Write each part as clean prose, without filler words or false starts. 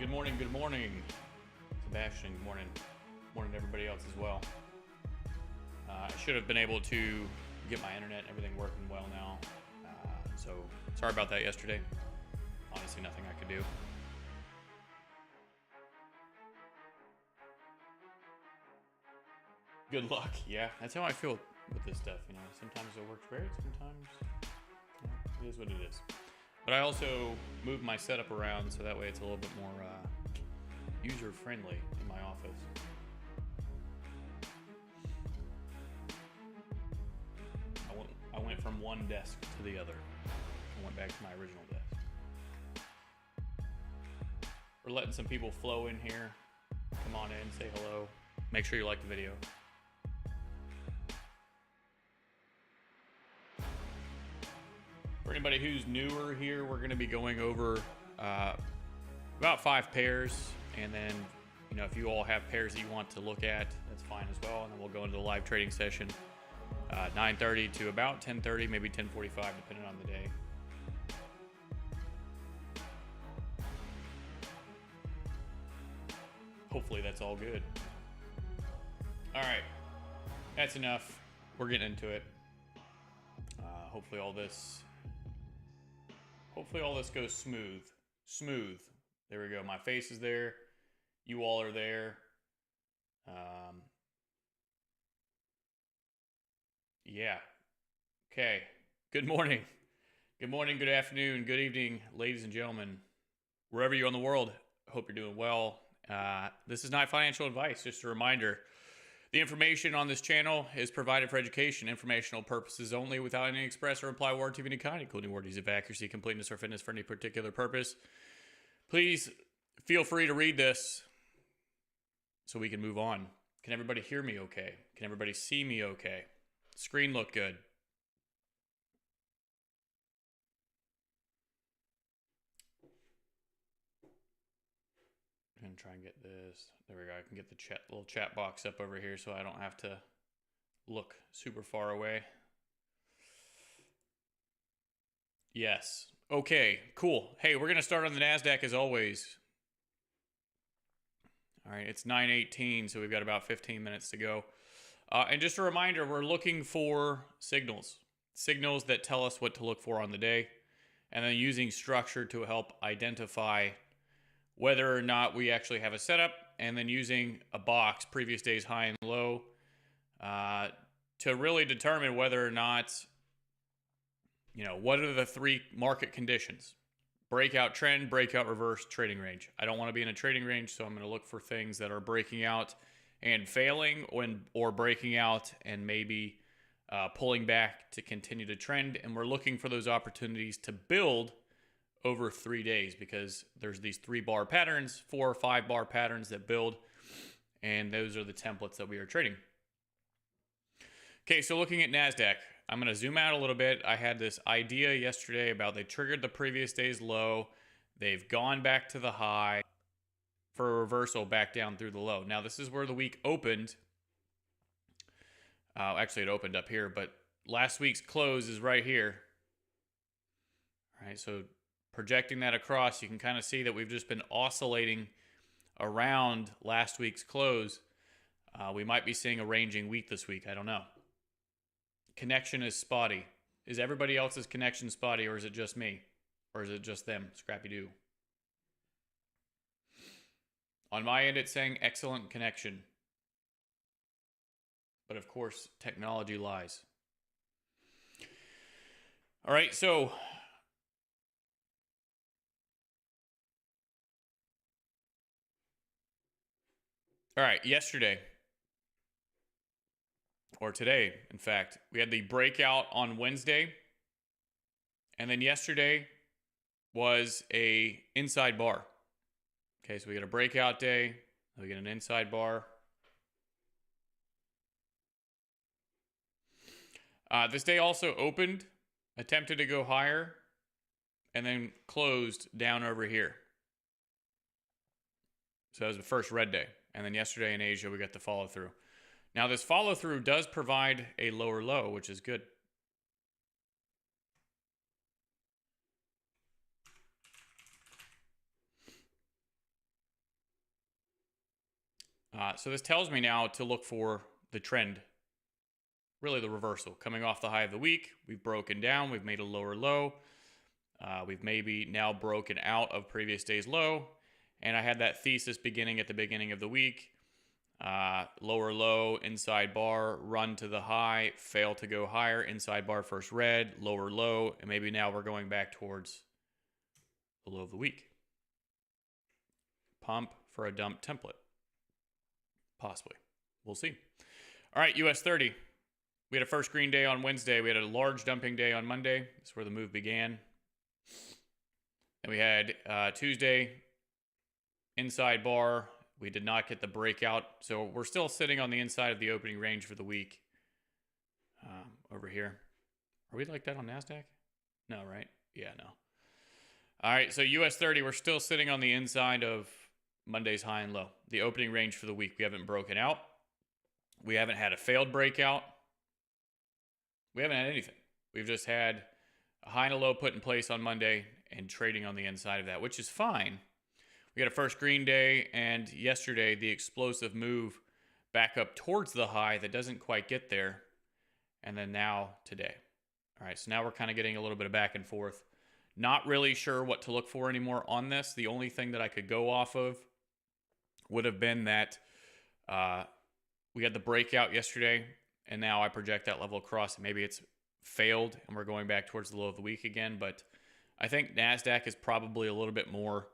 Good morning, Sebastian. Good morning. Morning to everybody else as well. I should have been able to get my internet and everything working well now. So sorry about that yesterday. Honestly, nothing I could do. Good luck. Yeah, that's how I feel with this stuff. You know, sometimes it works great, sometimes it is what it is. But I also moved my setup around so that way it's a little bit more user-friendly in my office. I went from one desk to the other. I went back to my original desk. We're letting some people flow in here. Come on in, say hello. Make sure you like the video. For anybody who's newer here, we're going to be going over about 5 pairs, and then, you know, if you all have pairs that you want to look at, that's fine as well. And then we'll go into the live trading session, 9:30 to about 10:30, maybe 10:45, depending on the day. Hopefully that's all good. All right, that's enough. We're getting into it. Hopefully all this goes smooth. There we go. My face is there. You all are there. Yeah. Okay. Good morning. Good morning, good afternoon, good evening, ladies and gentlemen. Wherever you're in the world, hope you're doing well. This is not financial advice. Just a reminder. The information on this channel is provided for education, informational purposes only, without any express or implied warranty of any kind, including warranties of accuracy, completeness, or fitness for any particular purpose. Please feel free to read this so we can move on. Can everybody hear me okay? Can everybody see me okay? Screen look good. I'm going to try and get this. There we go. I can get the little chat box up over here so I don't have to look super far away. Yes. Okay, cool. Hey, we're going to start on the NASDAQ as always. All right, it's 9:18, so we've got about 15 minutes to go. And just a reminder, we're looking for signals that tell us what to look for on the day, and then using structure to help identify whether or not we actually have a setup, and then using a box, previous day's high and low, to really determine whether or not, you know, what are the 3 market conditions: breakout trend, breakout reverse, trading range. I don't want to be in a trading range, so I'm going to look for things that are breaking out and failing, or breaking out and maybe pulling back to continue to trend. And we're looking for those opportunities to build over 3 days, because there's these 3-bar patterns, 4 or 5-bar patterns that build, and those are the templates that we are trading. Okay, so looking at NASDAQ, I'm going to zoom out a little bit. I had this idea yesterday about they triggered the previous day's low. They've gone back to the high for a reversal back down through the low. Now, this is where the week opened. Actually, it opened up here, but last week's close is right here. All right, so projecting that across, you can kind of see that we've just been oscillating around last week's close. We might be seeing a ranging week this week. I don't know. Connection is spotty. Is everybody else's connection spotty, or is it just me? Or is it just them? Scrappy-doo. On my end, it's saying excellent connection. But of course, technology lies. All right, so yesterday, or today, in fact, we had the breakout on Wednesday, and then yesterday was a inside bar. Okay, so we get a breakout day, we get an inside bar. This day also opened, attempted to go higher, and then closed down over here. So that was the first red day. And then yesterday in Asia, we got the follow through. Now, this follow through does provide a lower low, which is good. So this tells me now to look for the trend, really the reversal. Coming off the high of the week, we've broken down, we've made a lower low. We've maybe now broken out of previous day's low. And I had that thesis beginning at the beginning of the week. Lower low, inside bar, run to the high, fail to go higher, inside bar first red, lower low, and maybe now we're going back towards the low of the week. Pump for a dump template. Possibly. We'll see. All right, US 30. We had a first green day on Wednesday. We had a large dumping day on Monday. That's where the move began. And we had Tuesday, inside bar. We did not get the breakout. So we're still sitting on the inside of the opening range for the week. Over here. Are we like that on NASDAQ? No, right? Yeah, no. All right, so US 30, we're still sitting on the inside of Monday's high and low. The opening range for the week. We haven't broken out. We haven't had a failed breakout. We haven't had anything. We've just had a high and a low put in place on Monday and trading on the inside of that, which is fine. We had a first green day, and yesterday the explosive move back up towards the high that doesn't quite get there, and then now today. All right, so now we're kind of getting a little bit of back and forth. Not really sure what to look for anymore on this. The only thing that I could go off of would have been that we had the breakout yesterday, and now I project that level across, and maybe it's failed, and we're going back towards the low of the week again. But I think NASDAQ is probably a little bit more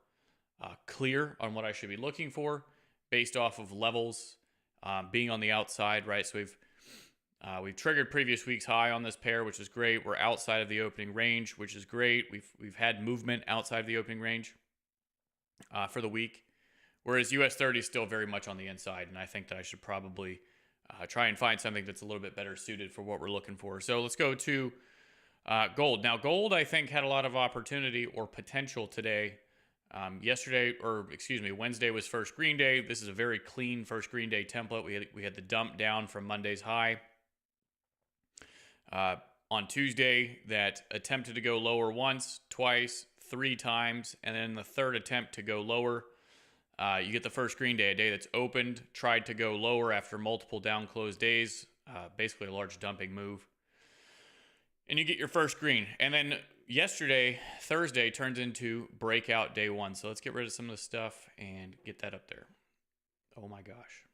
clear on what I should be looking for based off of levels being on the outside, right? So we've triggered previous week's high on this pair, which is great. We're outside of the opening range, which is great. We've had movement outside of the opening range for the week, whereas US 30 is still very much on the inside, and I think that I should probably try and find something that's a little bit better suited for what we're looking for. So let's go to gold. Now, gold, I think, had a lot of opportunity or potential today. Wednesday was first green day. This is a very clean first green day template. We had the dump down from Monday's high. On Tuesday, that attempted to go lower once, twice, 3 times, and then the third attempt to go lower. You get the first green day, a day that's opened, tried to go lower after multiple down closed days, basically a large dumping move. And you get your first green. And then yesterday, Thursday, turns into breakout day 1. So let's get rid of some of the stuff and get that up there. Oh my gosh.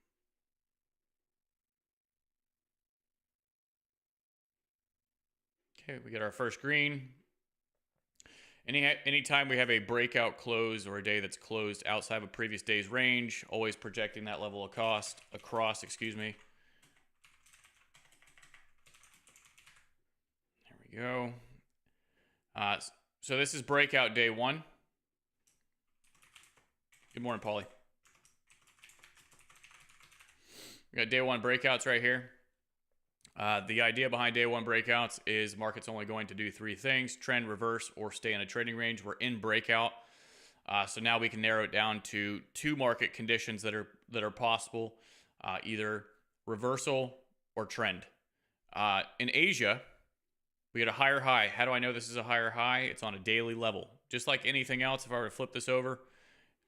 Okay, we get our first green. Anytime we have a breakout close or a day that's closed outside of a previous day's range, always projecting that level of cost across, There we go. So this is breakout day 1. Good morning, Paulie. We got day 1 breakouts right here. The idea behind day 1 breakouts is market's only going to do 3 things: trend, reverse, or stay in a trading range. We're in breakout. So now we can narrow it down to 2 market conditions that are possible, either reversal or trend. In Asia, we get a higher high. How do I know this is a higher high? It's on a daily level. Just like anything else, if I were to flip this over,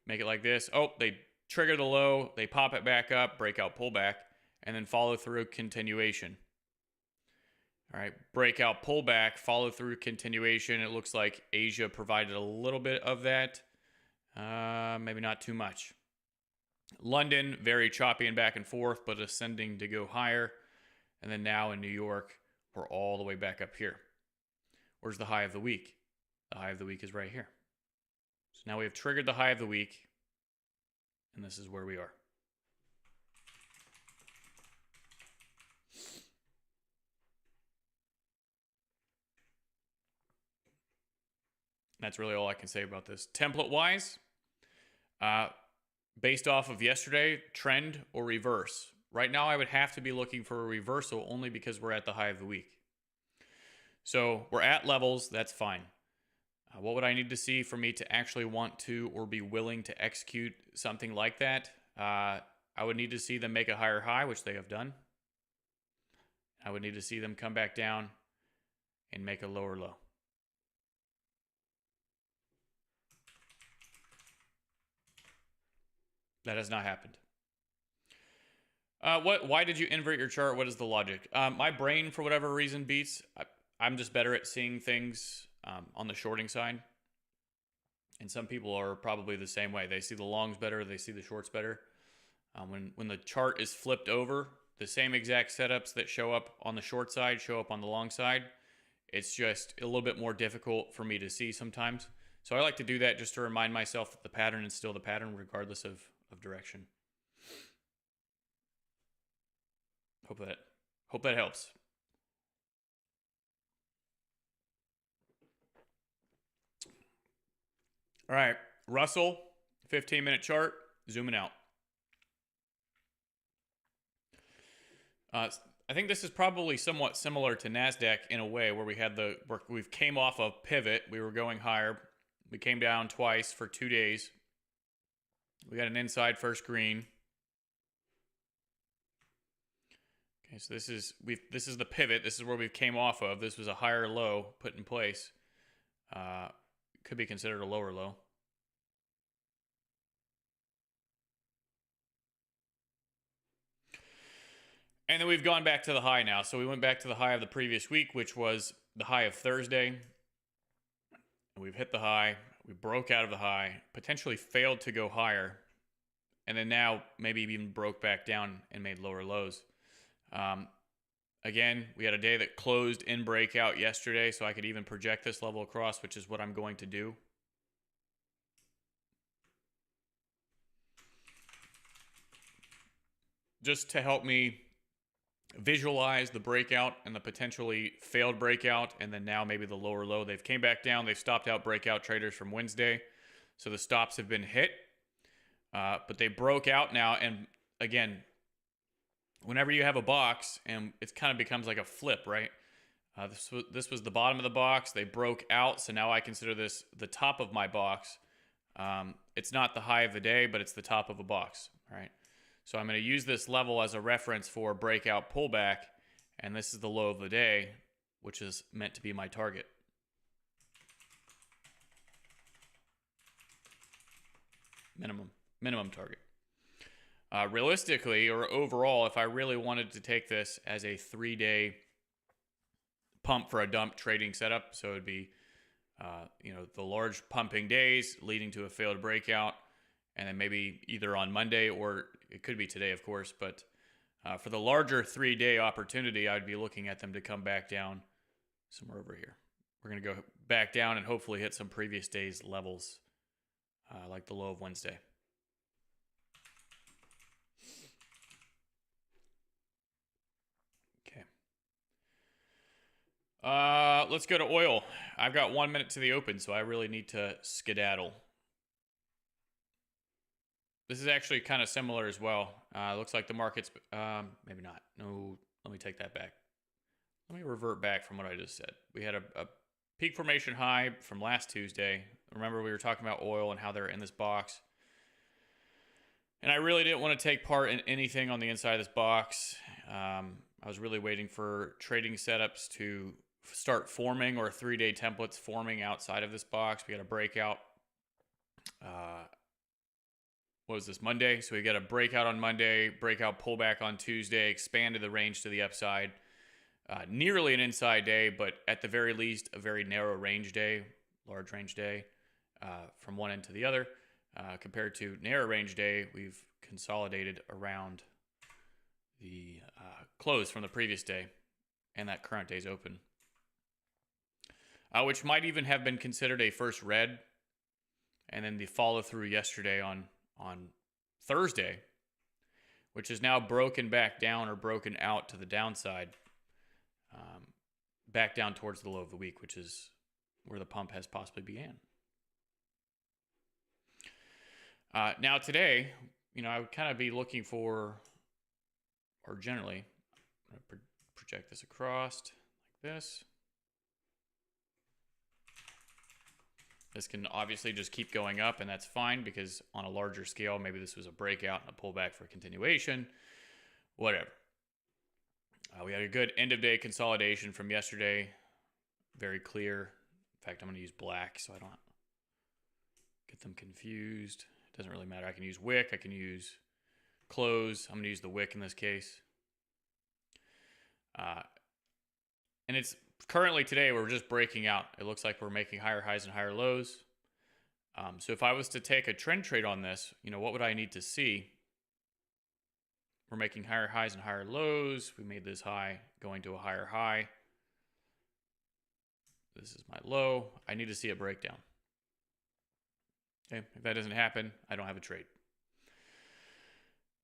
make it like this. Oh, they trigger the low, they pop it back up, breakout, pullback, and then follow through continuation. All right, breakout, pullback, follow through continuation. It looks like Asia provided a little bit of that. Maybe not too much. London, very choppy and back and forth, but ascending to go higher. And then now in New York, we're all the way back up here. Where's the high of the week? The high of the week is right here. So now we have triggered the high of the week, and this is where we are. That's really all I can say about this. Template-wise, based off of yesterday, trend or reverse. Right now, I would have to be looking for a reversal only because we're at the high of the week. So we're at levels. That's fine. What would I need to see for me to actually want to or be willing to execute something like that? I would need to see them make a higher high, which they have done. I would need to see them come back down and make a lower low. That has not happened. Why did you invert your chart? What is the logic? My brain, for whatever reason, beats. I'm just better at seeing things on the shorting side. And some people are probably the same way. They see the longs better. They see the shorts better. When the chart is flipped over, the same exact setups that show up on the short side show up on the long side. It's just a little bit more difficult for me to see sometimes. So I like to do that just to remind myself that the pattern is still the pattern regardless of direction. Hope that helps. All right, Russell, 15-minute chart, zooming out. I think this is probably somewhat similar to NASDAQ in a way where we've came off a pivot. We were going higher. We came down twice for 2 days. We got an inside first green. Okay, so this is the pivot. This is where we came off of. This was a higher low put in place. Could be considered a lower low. And then we've gone back to the high now. So we went back to the high of the previous week, which was the high of Thursday. And we've hit the high. We broke out of the high, potentially failed to go higher. And then now maybe even broke back down and made lower lows. Again, we had a day that closed in breakout yesterday, so I could even project this level across, which is what I'm going to do. Just to help me visualize the breakout and the potentially failed breakout, and then now maybe the lower low. They've came back down. They've stopped out breakout traders from Wednesday, so the stops have been hit. But they broke out now, and again, whenever you have a box, and it kind of becomes like a flip, right? This was the bottom of the box. They broke out, so now I consider this the top of my box. It's not the high of the day, but it's the top of a box, right? So I'm going to use this level as a reference for breakout pullback, and this is the low of the day, which is meant to be my target. Minimum target. Realistically, or overall, if I really wanted to take this as a 3-day pump for a dump trading setup, so it'd be the large pumping days leading to a failed breakout, and then maybe either on Monday, or it could be today, of course, but for the larger 3-day opportunity, I'd be looking at them to come back down somewhere over here. We're going to go back down and hopefully hit some previous day's levels, like the low of Wednesday. Okay. Let's go to oil. I've got 1 minute to the open, so I really need to skedaddle. This is actually kind of similar as well. Looks like the market's, maybe not. No, let me take that back. Let me revert back from what I just said. We had a peak formation high from last Tuesday. Remember, we were talking about oil and how they're in this box. And I really didn't want to take part in anything on the inside of this box. I was really waiting for trading setups to start forming, or 3-day templates forming outside of this box. We got a breakout. What was this, Monday? So we got a breakout on Monday, breakout pullback on Tuesday, expanded the range to the upside. Nearly an inside day, but at the very least, a very narrow range day, large range day, from one end to the other. Compared to narrow range day, we've consolidated around the close from the previous day and that current day's open. Which might even have been considered a first red. And then the follow through yesterday on Thursday, which is now broken back down or broken out to the downside, back down towards the low of the week, which is where the pump has possibly began. Now today, I would kind of be looking for, or generally, I'm going to project this across like this. This can obviously just keep going up, and that's fine, because on a larger scale, maybe this was a breakout and a pullback for continuation, whatever. We had a good end-of-day consolidation from yesterday, very clear. In fact, I'm going to use black so I don't get them confused. It doesn't really matter. I can use wick, I can use close. I'm going to use the wick in this case. And it's currently today, we're just breaking out. It looks like we're making higher highs and higher lows. So if I was to take a trend trade on this, what would I need to see? We're making higher highs and higher lows. We made this high going to a higher high. This is my low. I need to see a breakdown. Okay, if that doesn't happen, I don't have a trade.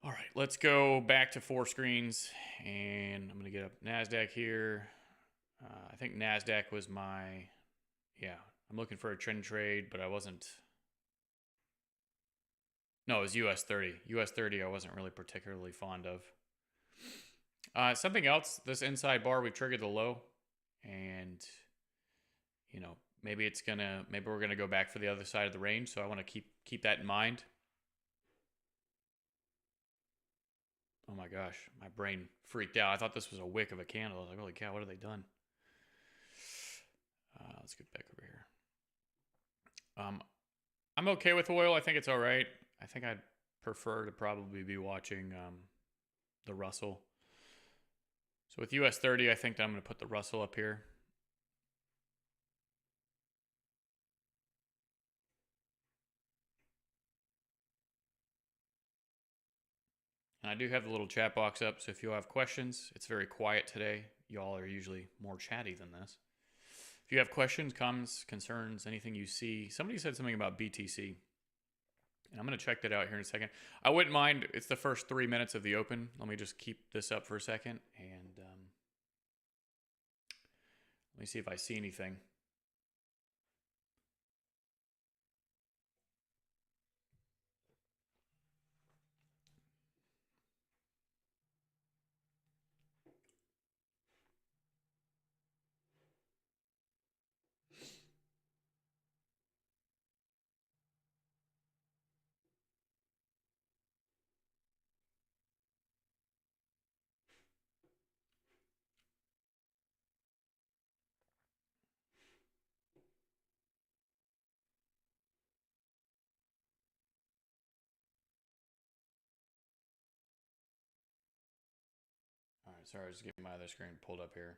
All right, let's go back to 4 screens, and I'm going to get up NASDAQ here. I think NASDAQ was my, I'm looking for a trend trade, but I wasn't. No, it was US 30. US 30 I wasn't really particularly fond of. Something else, this inside bar, we triggered the low, and, maybe we're gonna go back for the other side of the range, so I want to keep that in mind. Oh my gosh, my brain freaked out. I thought this was a wick of a candle. I was like, holy cow, what have they done? Let's get back over here. I'm okay with oil. I think it's all right. I think I'd prefer to probably be watching the Russell. So with US 30, I think that I'm going to put the Russell up here. And I do have the little chat box up, so if you have questions, it's very quiet today. Y'all are usually more chatty than this. If you have questions, comments, concerns, anything you see. Somebody said something about BTC. And I'm going to check that out here in a second. I wouldn't mind. It's the first 3 minutes of the open. Let me just keep this up for a second. And let me see if I see anything. All right, sorry, I was just getting my other screen pulled up here.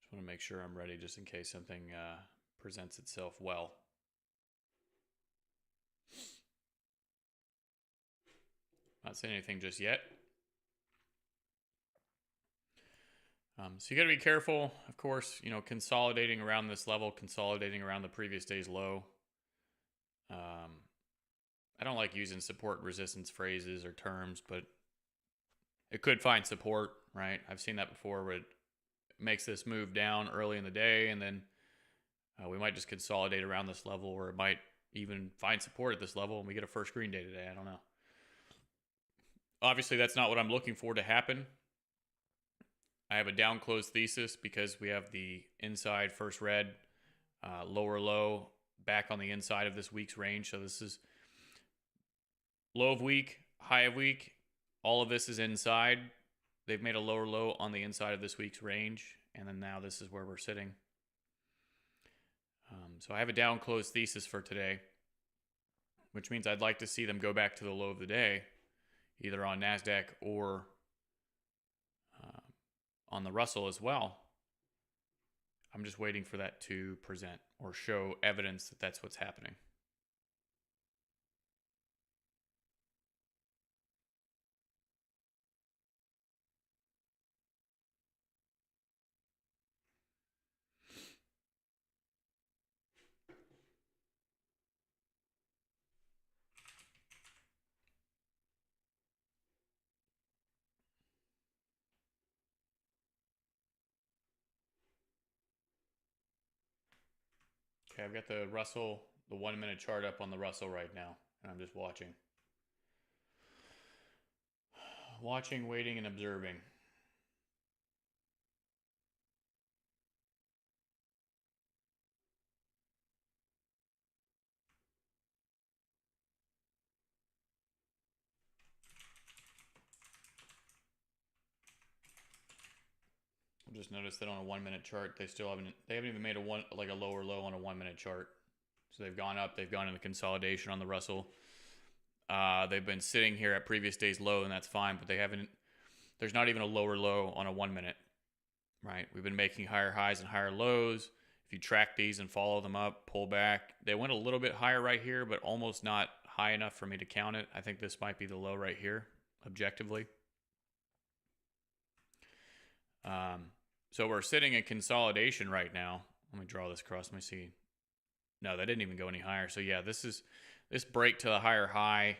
Just want to make sure I'm ready just in case something presents itself well. Not saying anything just yet. So you got to be careful, of course, consolidating around this level, consolidating around the previous day's low. I don't like using support resistance phrases or terms, but it could find support, right? I've seen that before where it makes this move down early in the day, and then we might just consolidate around this level, or it might even find support at this level, and we get a first green day today. I don't know. Obviously, that's not what I'm looking for to happen. I have a down close thesis because we have the inside first red, lower low, back on the inside of this week's range. So this is low of week, high of week. All of this is inside. They've made a lower low on the inside of this week's range. And then now this is where we're sitting. So I have a down close thesis for today, which means I'd like to see them go back to the low of the day, either on NASDAQ or on the Russell as well. I'm just waiting for that to present or show evidence that that's what's happening. Okay, I've got the Russell, the 1 minute chart up on the Russell right now, and I'm just watching. Watching, waiting, and observing. I'm just noticed that on a 1 minute chart, they haven't even made a lower low on a 1 minute chart. So they've gone up, they've gone into consolidation on the Russell. They've been sitting here at previous day's low, and that's fine, but there's not even a lower low on a 1 minute, right? We've been making higher highs and higher lows. If you track these and follow them up, pull back, they went a little bit higher right here, but almost not high enough for me to count it. I think this might be the low right here, objectively. So we're sitting in consolidation right now. Let me draw this across. Let me see. No, that didn't even go any higher. So yeah, this break to the higher high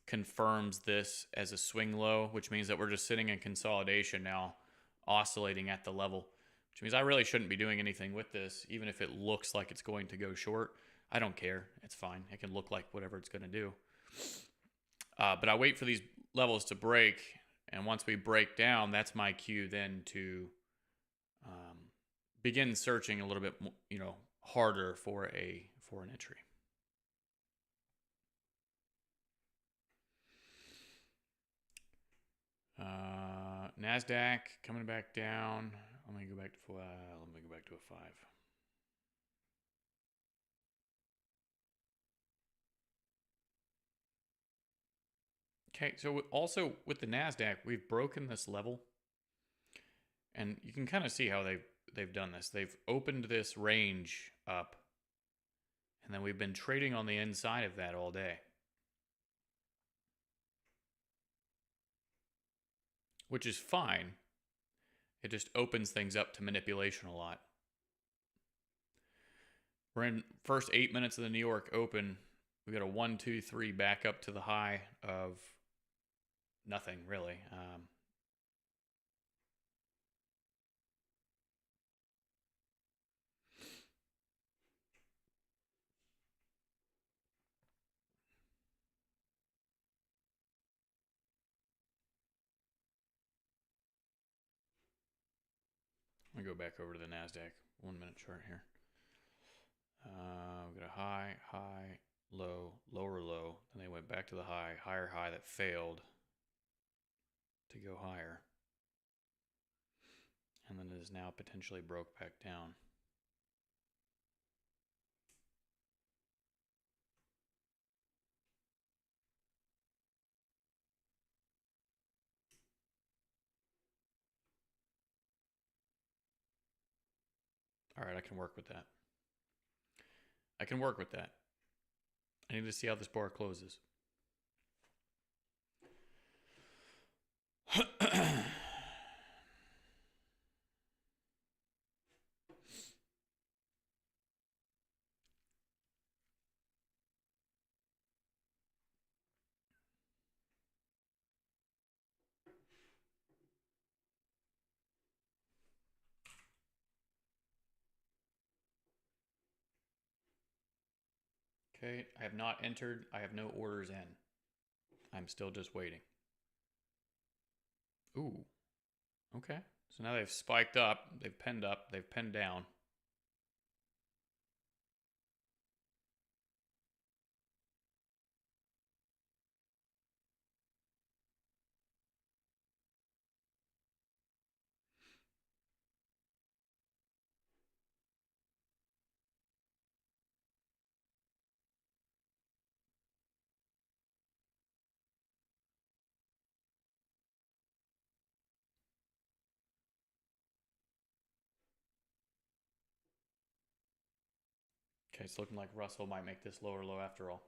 confirms this as a swing low, which means that we're just sitting in consolidation now, oscillating at the level, which means I really shouldn't be doing anything with this, even if it looks like it's going to go short. I don't care. It's fine. It can look like whatever it's going to do. But I wait for these levels to break, and once we break down, that's my cue then to begin searching a little bit, harder for an entry. NASDAQ coming back down. Let me go back to a 5. Okay, so also with the NASDAQ, we've broken this level, and you can kind of see how they've done this. They've opened this range up, and then we've been trading on the inside of that all day, which is fine. It just opens things up to manipulation a lot. We're in first 8 minutes of the New York Open. We got a 1, 2, 3 back up to the high of nothing really. Let me go back over to the NASDAQ 1 minute chart here. We got a high, high, low, lower low. Then they went back to the high, higher high that failed to go higher. And then it is now potentially broke back down. All right, I can work with that. I need to see how this bar closes. Okay, I have not entered. I have no orders in. I'm still just waiting. Ooh, okay. So now they've spiked up, they've pinned down. Okay, it's looking like Russell might make this lower low after all.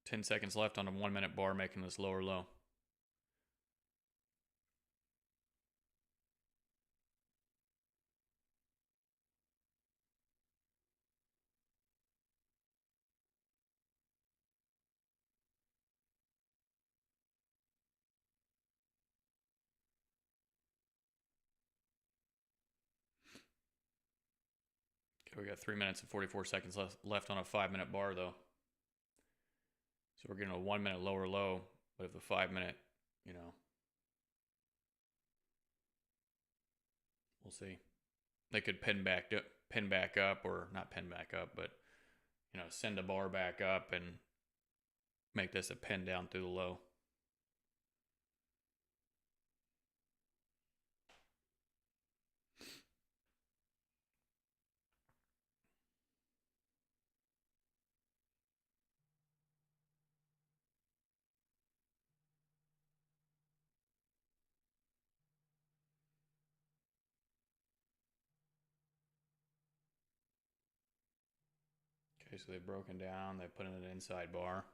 Ten seconds left on a 1 minute bar making this lower low. Okay, we got 3 minutes and 44 seconds left on a 5 minute bar though. So we're getting a 1 minute lower low, but if the 5 minute, we'll see. They could pin back pin back up, or not pin back up, but send a bar back up and make this a pin down through the low. Okay, so they've broken down, they put in an inside bar.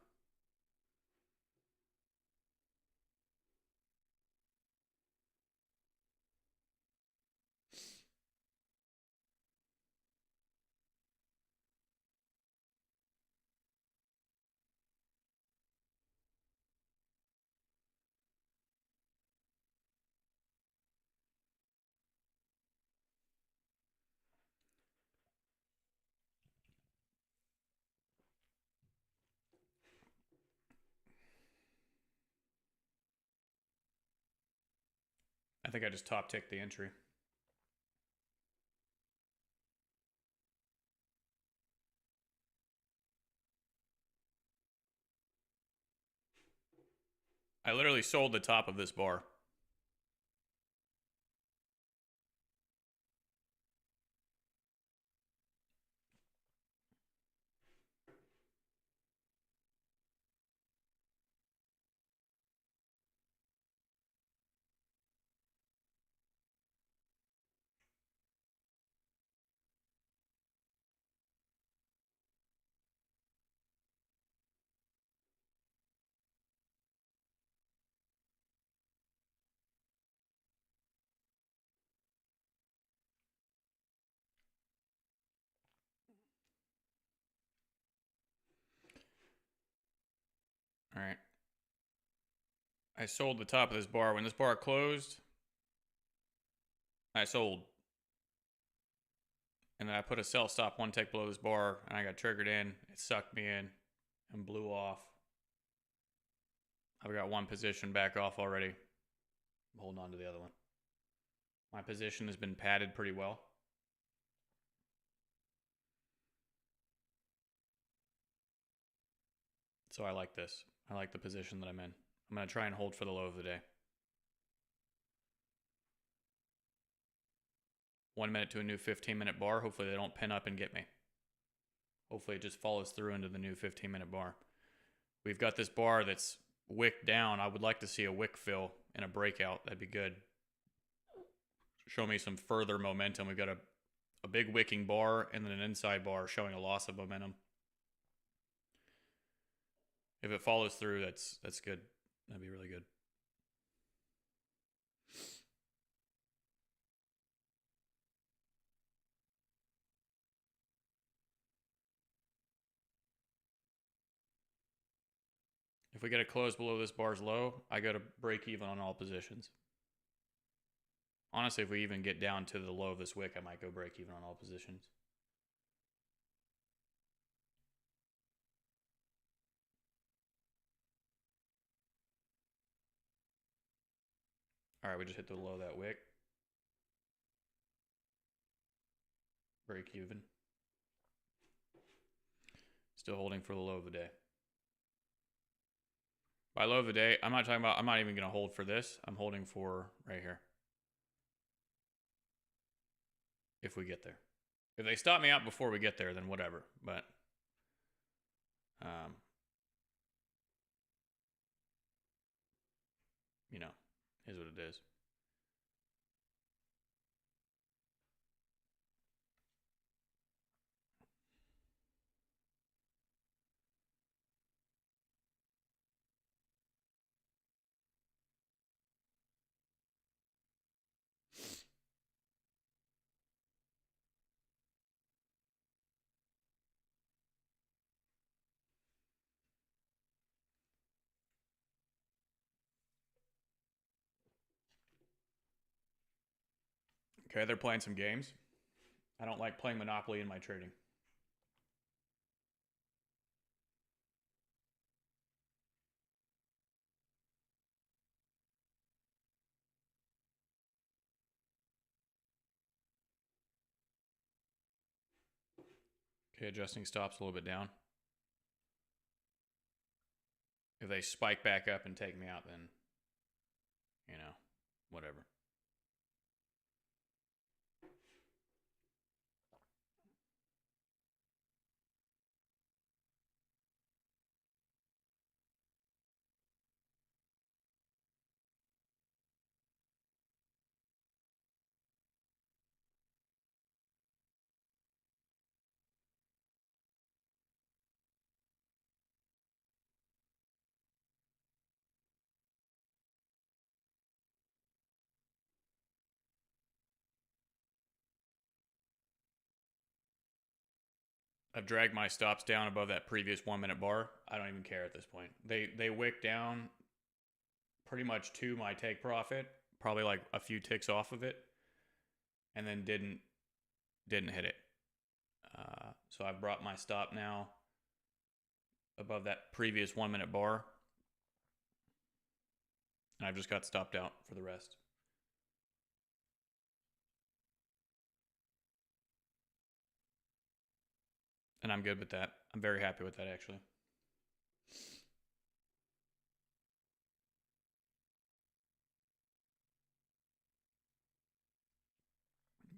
I think I just top ticked the entry. I literally sold the top of this bar. All right. I sold the top of this bar. When this bar closed, I sold. And then I put a sell stop one tick below this bar, and I got triggered in. It sucked me in and blew off. I've got one position back off already. I'm holding on to the other one. My position has been padded pretty well. So I like this. I like the position that I'm in. I'm going to try and hold for the low of the day. 1 minute to a new 15-minute bar. Hopefully they don't pin up and get me. Hopefully it just follows through into the new 15-minute bar. We've got this bar that's wick down. I would like to see a wick fill and a breakout. That'd be good. Show me some further momentum. We've got a big wicking bar and then an inside bar showing a loss of momentum. If it follows through, that's good. That'd be really good. If we get a close below this bar's low, I go to break even on all positions. Honestly, if we even get down to the low of this wick, I might go break even on all positions. All right, we just hit the low of that wick. Break even. Still holding for the low of the day. By low of the day, I'm not even going to hold for this. I'm holding for right here. If we get there. If they stop me out before we get there, then whatever. But is what it is. Okay, they're playing some games. I don't like playing Monopoly in my trading. Okay, adjusting stops a little bit down. If they spike back up and take me out, then, you know, whatever. I've dragged my stops down above that previous 1 minute bar. I don't even care at this point. They wick down pretty much to my take profit, probably like a few ticks off of it, and then didn't hit it. So I've brought my stop now above that previous 1 minute bar, and I've just got stopped out for the rest. And I'm good with that. I'm very happy with that, actually.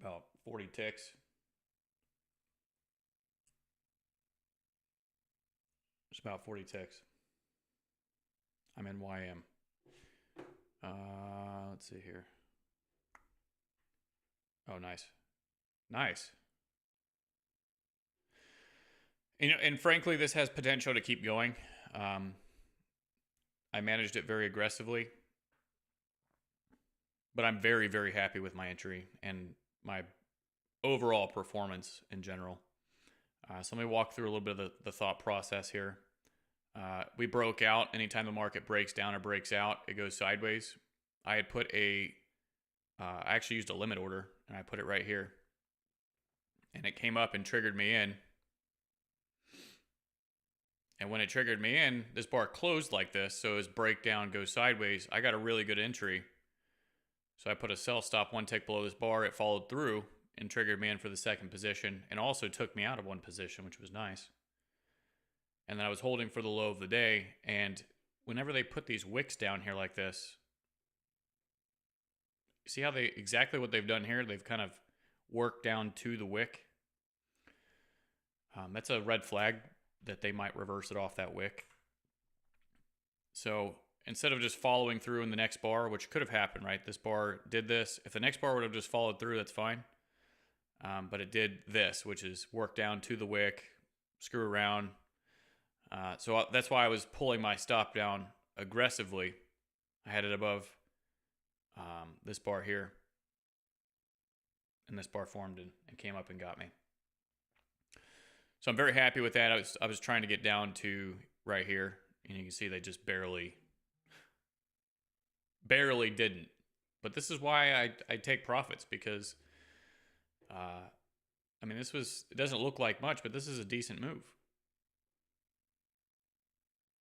About 40 ticks. It's about 40 ticks. I'm in YM. Let's see here. Oh, nice. Nice. You know, and frankly, this has potential to keep going. I managed it very aggressively, but I'm very, very happy with my entry and my overall performance in general. So let me walk through a little bit of the thought process here. We broke out. Anytime the market breaks down or breaks out, it goes sideways. I had put I actually used a limit order, and I put it right here. And it came up and triggered me in. And when it triggered me in, this bar closed like this, so as breakdown goes sideways, I got a really good entry. So I put a sell stop 1 tick below this bar. It followed through and triggered me in for the second position, and also took me out of one position, which was nice. And then I was holding for the low of the day, and whenever they put these wicks down here like this, see how exactly what they've done here? They've kind of worked down to the wick. That's a red flag that they might reverse it off that wick. So instead of just following through in the next bar, which could have happened, right? This bar did this. If the next bar would have just followed through, that's fine. But it did this, which is work down to the wick, screw around. So that's why I was pulling my stop down aggressively. I had it above this bar here. And this bar formed and came up and got me. So I'm very happy with that. I was trying to get down to right here, and you can see they just barely didn't. But this is why I take profits, because I mean, it doesn't look like much, but this is a decent move.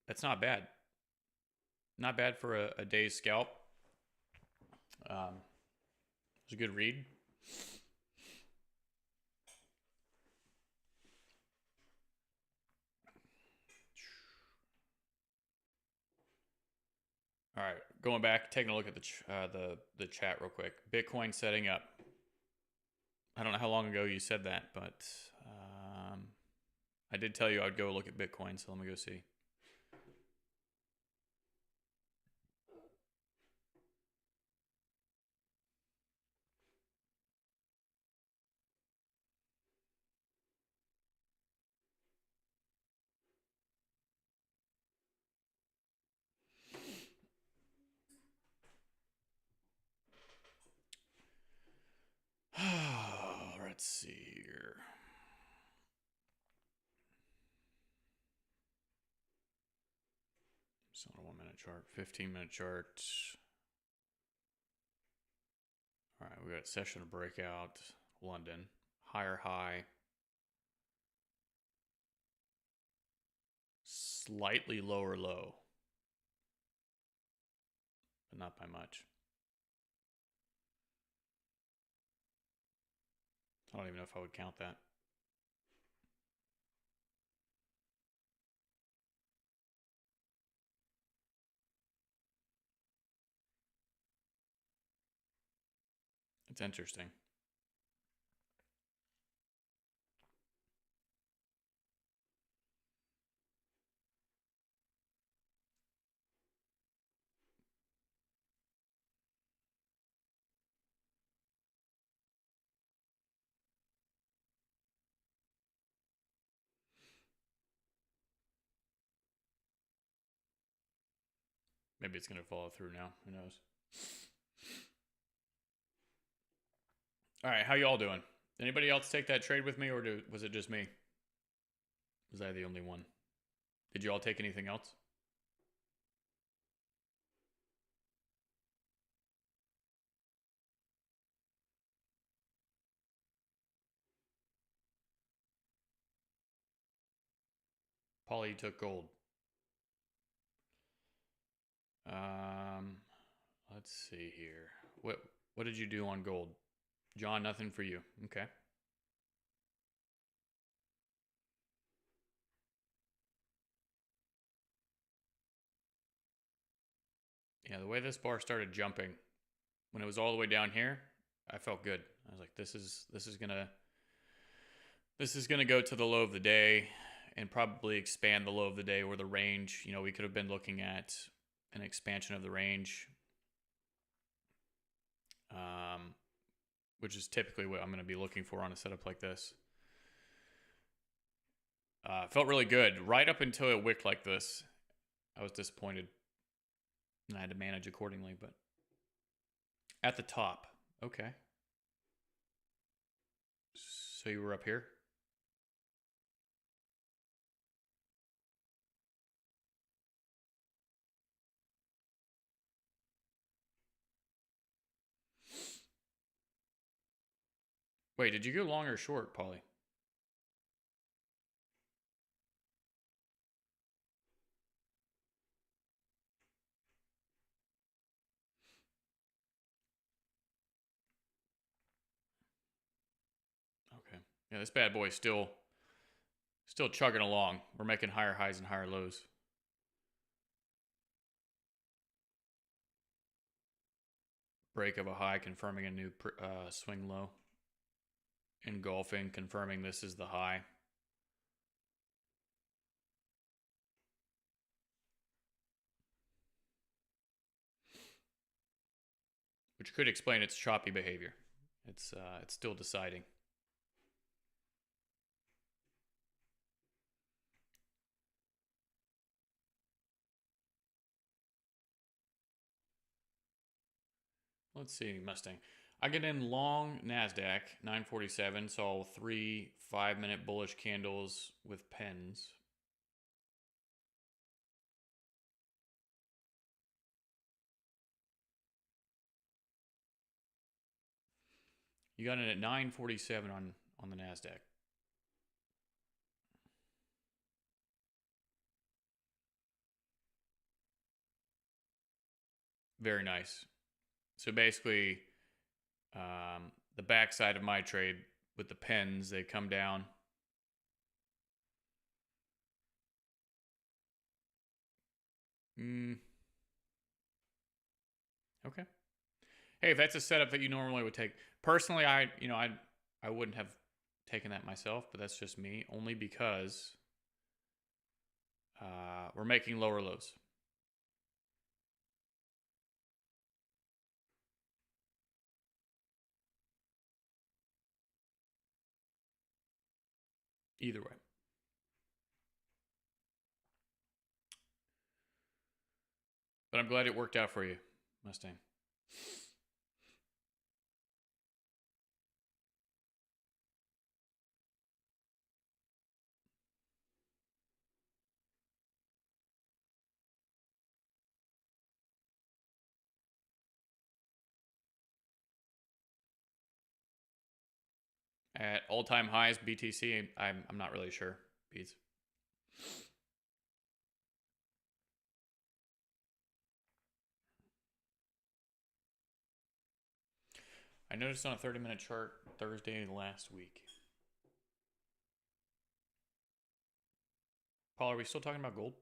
That's not bad. Not bad for a day's scalp. It was a good read. All right, going back, taking a look at the chat real quick. Bitcoin setting up. I don't know how long ago you said that, but I did tell you I would go look at Bitcoin, so let me go see. Let's see here. It's on a 1 minute chart, 15-minute chart. All right, we got session of breakout, London, higher high, slightly lower low, but not by much. I don't even know if I would count that. It's interesting. Maybe it's going to follow through now. Who knows? All right, how y'all doing? Anybody else take that trade with me, or was it just me? Was I the only one? Did you all take anything else? Paulie, you took gold. Let's see here. What did you do on gold? John, nothing for you. Okay. Yeah, the way this bar started jumping when it was all the way down here, I felt good. I was like, this is gonna go to the low of the day and probably expand the low of the day, or the range. We could have been looking at an expansion of the range, which is typically what I'm going to be looking for on a setup like this. Felt really good right up until it wicked like this. I was disappointed, and I had to manage accordingly. But at the top, okay. So you were up here? Wait, did you go long or short, Paulie? Okay. Yeah, this bad boy is still chugging along. We're making higher highs and higher lows. Break of a high, confirming a new swing low. Engulfing, confirming this is the high. Which could explain its choppy behavior. It's still deciding. Let's see, Mustang. I get in long NASDAQ, 947, saw 3 5-minute bullish candles with pens. You got in at 947 on the NASDAQ. Very nice. So basically, the backside of my trade with the pens, they come down. Okay. Hey, if that's a setup that you normally would take, personally, I wouldn't have taken that myself, but that's just me, only because we're making lower lows. Either way. But I'm glad it worked out for you, Mustang. At all-time highs, BTC, I'm not really sure. Beats. I noticed on a 30-minute chart Thursday last week. Paul, are we still talking about gold?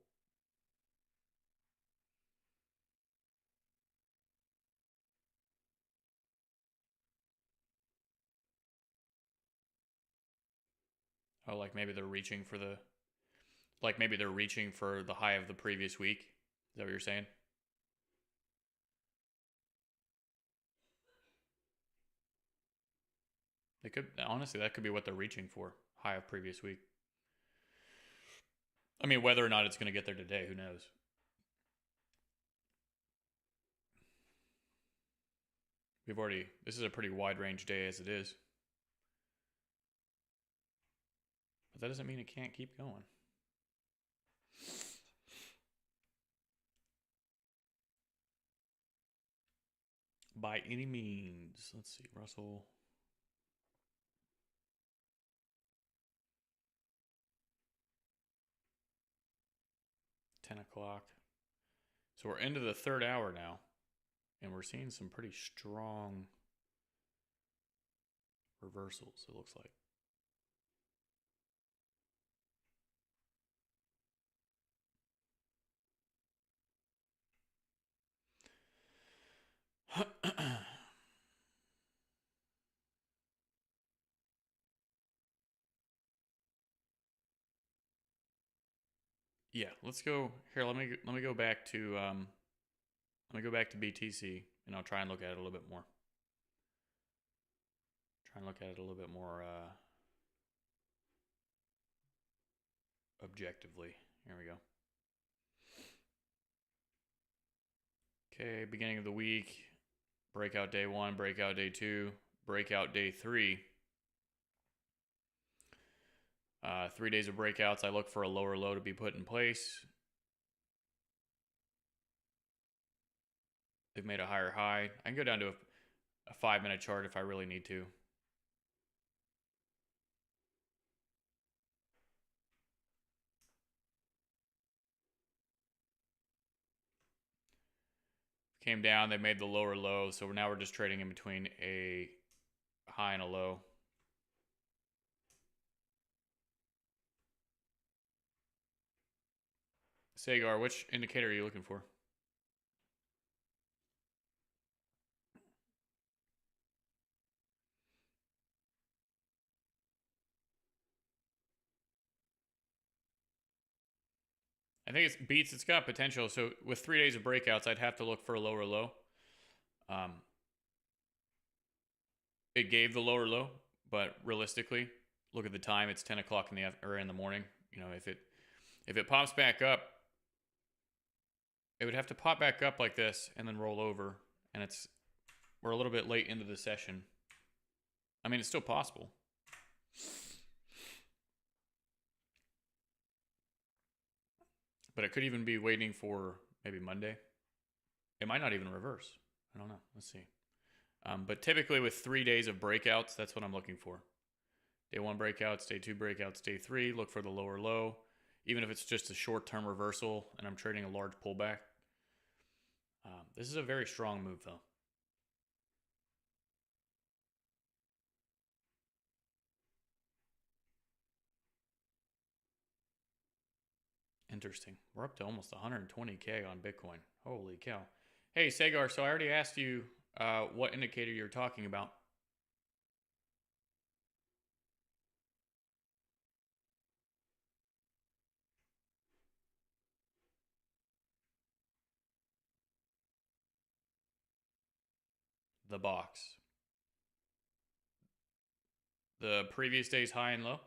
Oh, like maybe they're reaching for the high of the previous week. Is that what you're saying? They could, honestly, that could be what they're reaching for. High of previous week. I mean, whether or not it's going to get there today, who knows? This is a pretty wide range day as it is. But that doesn't mean it can't keep going. By any means. Let's see, Russell. 10 o'clock. So we're into the third hour now. And we're seeing some pretty strong reversals, it looks like. Yeah, let's go here. Let me go back to BTC, and I'll try and look at it a little bit more. Objectively. Here we go. Okay, beginning of the week, breakout day 1, breakout day 2, breakout day 3. 3 days of breakouts. I look for a lower low to be put in place. They've made a higher high. I can go down to a 5-minute chart if I really need to. Came down, they made the lower low, so now we're just trading in between a high and a low. Sagar, which indicator are you looking for? I think it's got potential. So with 3 days of breakouts, I'd have to look for a lower low. It gave the lower low, but realistically, look at the time. It's 10 o'clock in the morning. You know, if it pops back up, it would have to pop back up like this and then roll over. And we're a little bit late into the session. I mean, it's still possible. But it could even be waiting for maybe Monday. It might not even reverse. I don't know. Let's see. But typically with 3 days of breakouts, that's what I'm looking for. Day 1 breakouts, day 2 breakouts, day 3, look for the lower low. Even if it's just a short-term reversal and I'm trading a large pullback. This is a very strong move, though. Interesting. We're up to almost 120K on Bitcoin. Holy cow. Hey, Sagar, so I already asked you what indicator you're talking about. The box. The previous day's high and low?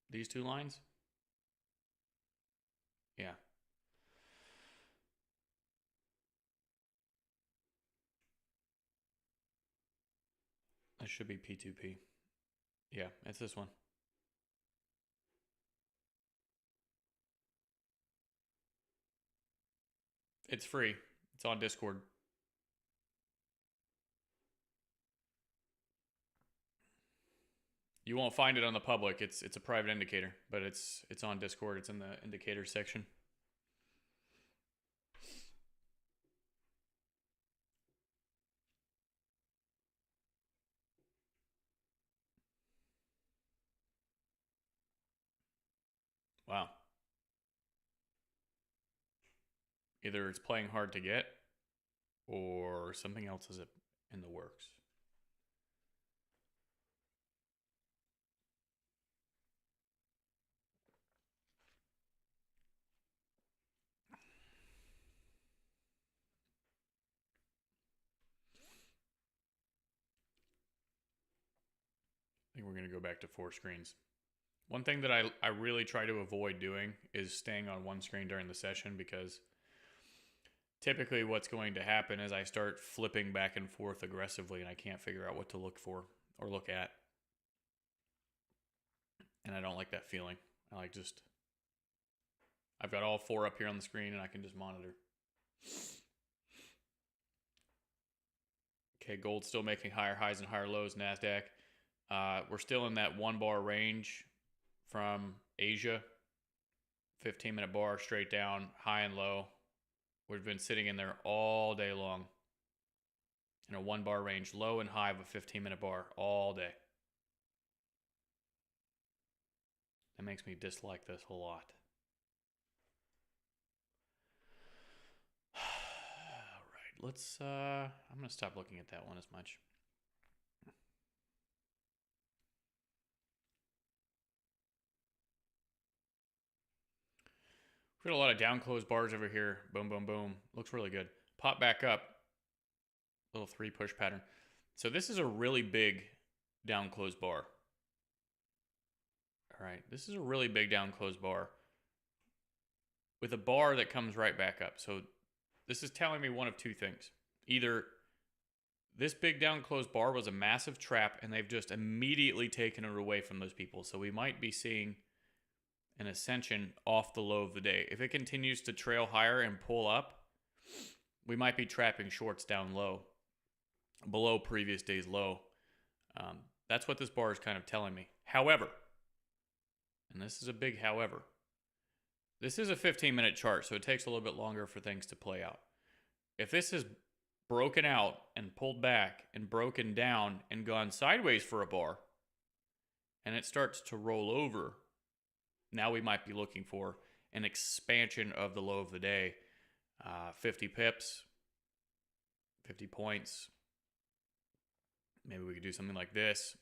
These two lines? Yeah. That should be P2P. Yeah, it's this one. It's free. It's on Discord. You won't find it on the public. It's a private indicator, but it's on Discord. It's in the indicator section. Wow. Either it's playing hard to get or something else is in the works. go back to 4 screens. One thing that I really try to avoid doing is staying on one screen during the session, because typically what's going to happen is I start flipping back and forth aggressively and I can't figure out what to look for or look at. And I don't like that feeling. I've got all 4 up here on the screen and I can just monitor. Okay, gold's still making higher highs and higher lows, NASDAQ. We're still in that 1 bar range from Asia. 15-minute bar straight down, high and low. We've been sitting in there all day long. In a 1 bar range, low and high of a 15-minute bar all day. That makes me dislike this a lot. All right, I'm going to stop looking at that one as much. We've got a lot of down close bars over here. Boom, boom, boom. Looks really good. Pop back up. Little 3 push pattern. So this is a really big down close bar. All right, this is a really big down close bar with a bar that comes right back up. So this is telling me one of 2 things. Either this big down close bar was a massive trap and they've just immediately taken it away from those people. So we might be seeing an ascension off the low of the day. If it continues to trail higher and pull up, we might be trapping shorts down low, below previous day's low. That's what this bar is kind of telling me. However, and this is a big however, this is a 15-minute chart, so it takes a little bit longer for things to play out. If this is broken out and pulled back and broken down and gone sideways for a bar, and it starts to roll over, now we might be looking for an expansion of the low of the day. 50 pips, 50 points. Maybe we could do something like this.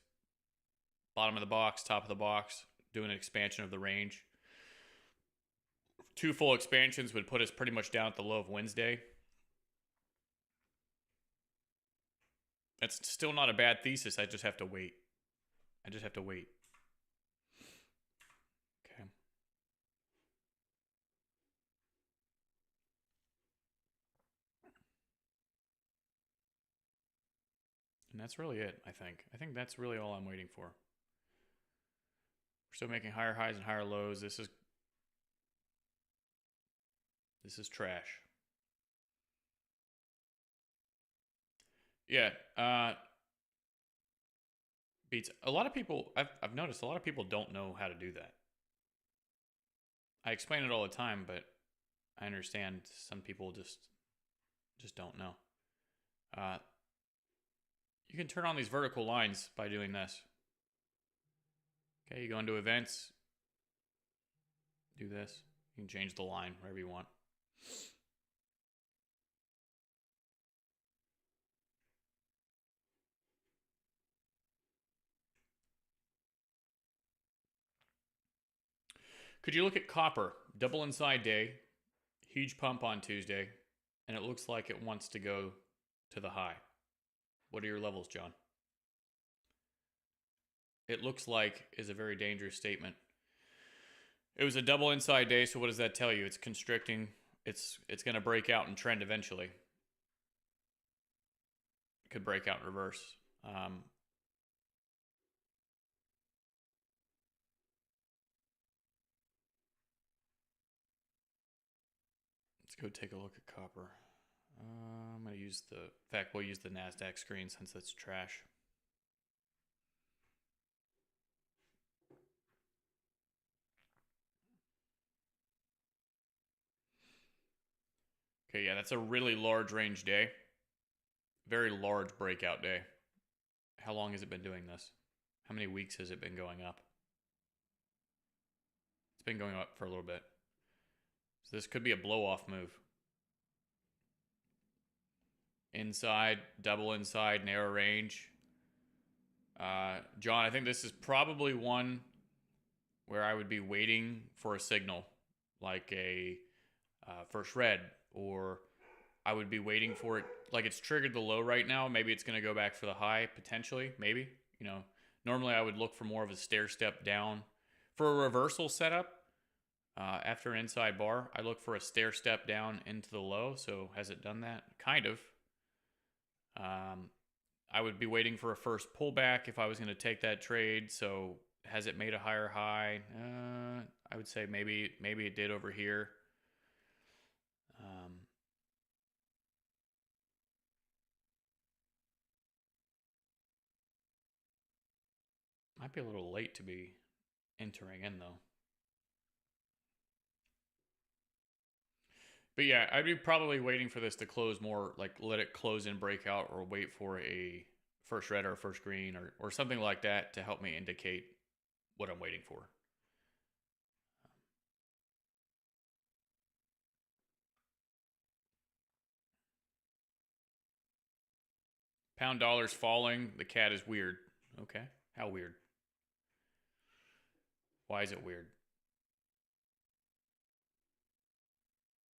Bottom of the box, top of the box, do an expansion of the range. 2 full expansions would put us pretty much down at the low of Wednesday. That's still not a bad thesis. I just have to wait. Okay. And that's really it, I think. I think that's really all I'm waiting for. We're still making higher highs and higher lows. This is trash. Yeah, beats. A lot of people, I've noticed a lot of people don't know how to do that. I explain it all the time, but I understand some people just don't know. You can turn on these vertical lines by doing this. Okay, you go into events, do this. You can change the line wherever you want. Could you look at copper? Double inside day, huge pump on Tuesday, and it looks like it wants to go to the high. What are your levels, John? It looks like is a very dangerous statement. It was a double inside day, so what does that tell you? It's constricting. It's going to break out and trend eventually. It could break out in reverse. Let's go take a look at copper. I'm going to use in fact, we'll use the NASDAQ screen since it's trash. Okay, yeah, that's a really large range day. Very large breakout day. How long has it been doing this? How many weeks has it been going up? It's been going up for a little bit. So this could be a blow-off move. Inside, double inside, narrow range. John, I think this is probably one where I would be waiting for a signal, like a first red, or I would be waiting for it, like it's triggered the low right now. Maybe it's going to go back for the high, potentially, maybe. You know, Normally, I would look for more of a stair step down. For a reversal setup, after an inside bar, I look for a stair step down into the low. So has it done that? Kind of. I would be waiting for a first pullback if I was going to take that trade. So has it made a higher high? I would say maybe it did over here. Might be a little late to be entering in though. But yeah, I'd be probably waiting for this to close more, like let it close in breakout, or wait for a first red or first green or something like that to help me indicate what I'm waiting for. Pound dollar's falling. The cat is weird. Okay. How weird? Why is it weird?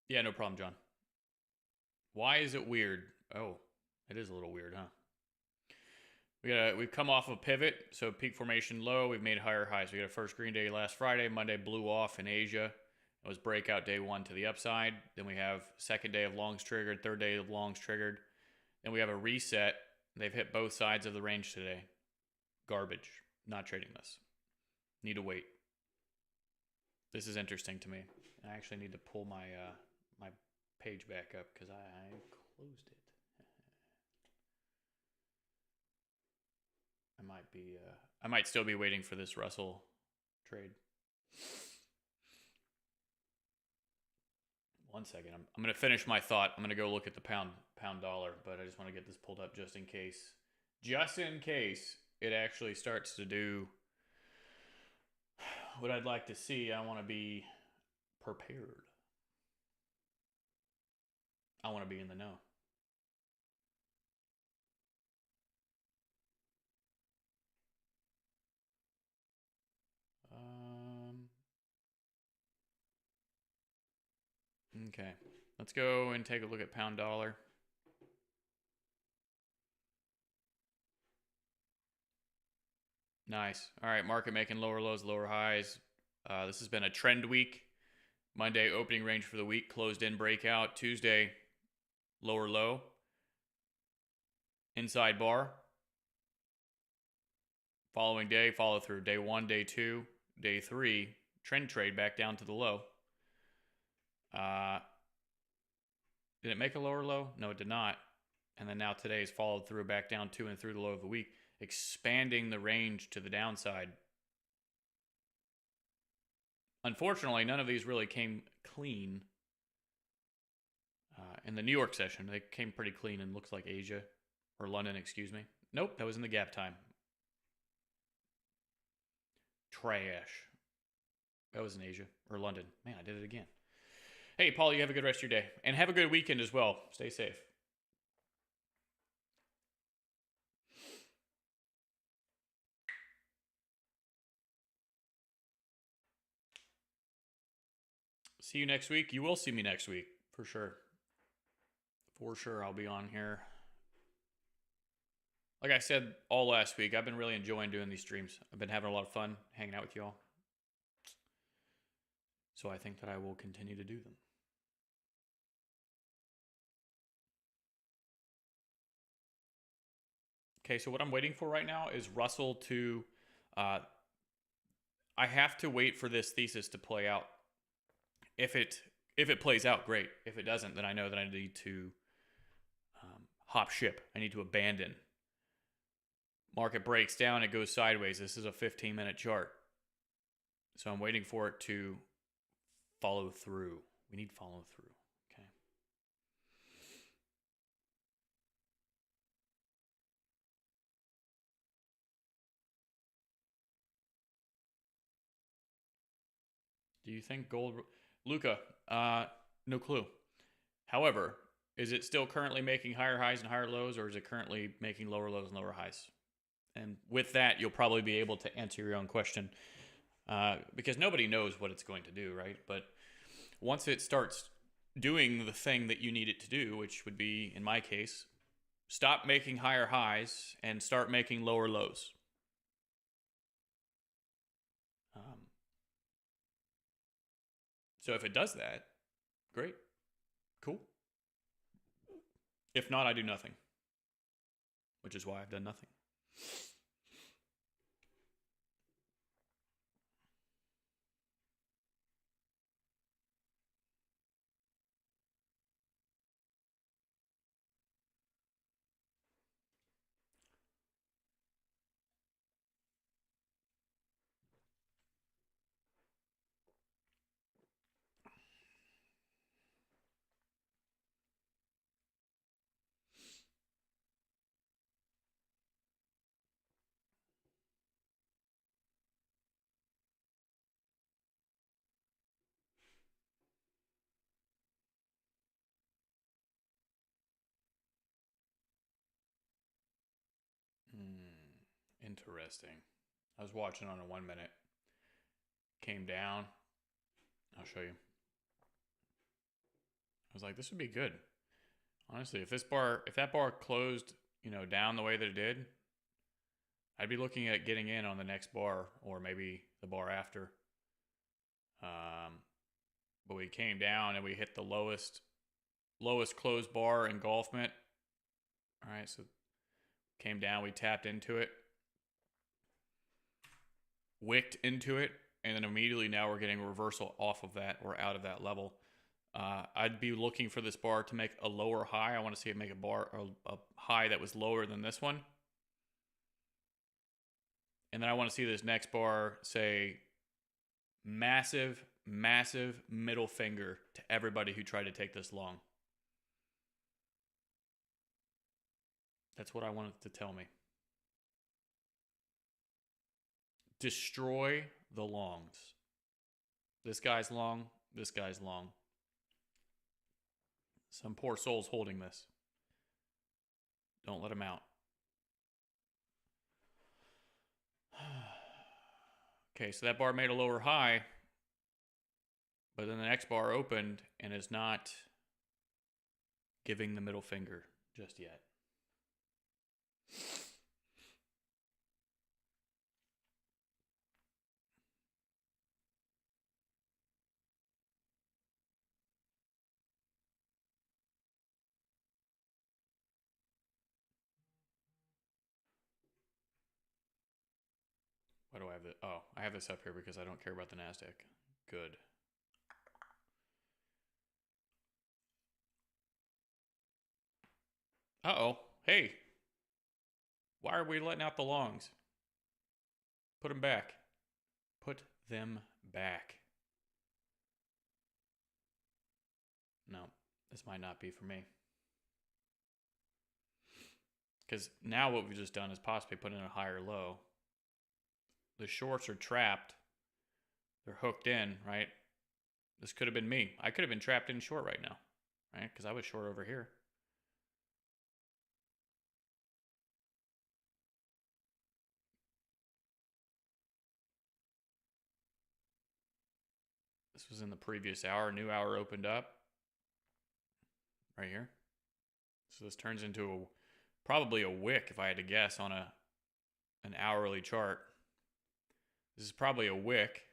Yeah, no problem, John. Why is it weird? Oh, it is a little weird, huh? We've come off of a pivot, so peak formation low. We've made higher highs. We got a first green day last Friday. Monday blew off in Asia. It was breakout day one to the upside. Then we have second day of longs triggered, third day of longs triggered. Then we have a reset. They've hit both sides of the range today. Garbage. Not trading this. Need to wait. This is interesting to me. I actually need to pull my my page back up because I closed it. I might still be waiting for this Russell trade. One second. I'm going to finish my thought. I'm going to go look at the pound dollar, but I just want to get this pulled up just in case. Just in case it actually starts to do what I'd like to see. I want to be prepared. I want to be in the know. Okay, let's go and take a look at pound dollar. Nice. All right, market making lower lows, lower highs. This has been a trend week. Monday, opening range for the week, closed in breakout. Tuesday, lower low. Inside bar. Following day, follow through. Day one, day two, day three. Trend trade back down to the low. Did it make a lower low? No, it did not. And then now today is followed through back down to and through the low of the week, expanding the range to the downside. Unfortunately, none of these really came clean. In the New York session, they came pretty clean and looks like Asia, or London, excuse me. Nope, that was in the gap time. Trash. That was in Asia, or London. Man, I did it again. Hey, Paul, you have a good rest of your day. And have a good weekend as well. Stay safe. See you next week. You will see me next week, for sure. For sure, I'll be on here. Like I said all last week, I've been really enjoying doing these streams. I've been having a lot of fun hanging out with y'all. So I think that I will continue to do them. Okay, so what I'm waiting for right now is Russell to... I have to wait for this thesis to play out. If it plays out, great. If it doesn't, then I know that I need to hop ship. I need to abandon. Market breaks down, it goes sideways. This is a 15-minute chart. So I'm waiting for it to follow through. We need follow through. Okay. Do you think gold... Luca, no clue. However, is it still currently making higher highs and higher lows, or is it currently making lower lows and lower highs? And with that, you'll probably be able to answer your own question, because nobody knows what it's going to do, right? But once it starts doing the thing that you need it to do, which would be, in my case, stop making higher highs and start making lower lows. So if it does that, great. Cool. If not, I do nothing, which is why I've done nothing. Interesting. I was watching on a 1 minute. Came down. I'll show you. I was like, this would be good. Honestly, if that bar closed, down the way that it did, I'd be looking at getting in on the next bar or maybe the bar after. But we came down and we hit the lowest closed bar engulfment. All right, so came down, we tapped into it, wicked into it, and then immediately now we're getting a reversal off of that or out of that level. I'd be looking for this bar to make a lower high. I want to see it make a high that was lower than this one. And then I want to see this next bar say massive, massive middle finger to everybody who tried to take this long. That's what I want it to tell me. Destroy the longs. This guy's long. This guy's long. Some poor soul's holding this. Don't let him out. Okay, so that bar made a lower high, but then the next bar opened and is not giving the middle finger just yet. Why do I have this? Oh, I have this up here because I don't care about the NASDAQ. Good. Uh-oh. Hey. Why are we letting out the longs? Put them back. Put them back. No, this might not be for me. Because now what we've just done is possibly put in a higher low. The shorts are trapped. They're hooked in, right? This could have been me. I could have been trapped in short right now, right? Because I was short over here. This was in the previous hour. New hour opened up right here. So this turns into probably a wick if I had to guess on an hourly chart. This is probably a wick.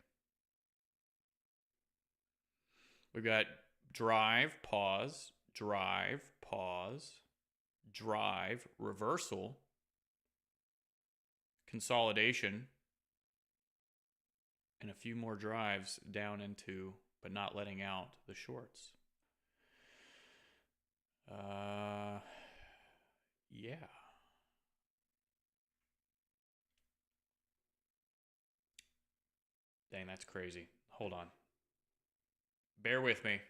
We've got drive, pause, drive, reversal, consolidation, and a few more drives down into, but not letting out the shorts. Yeah. Dang, that's crazy. Hold on. Bear with me.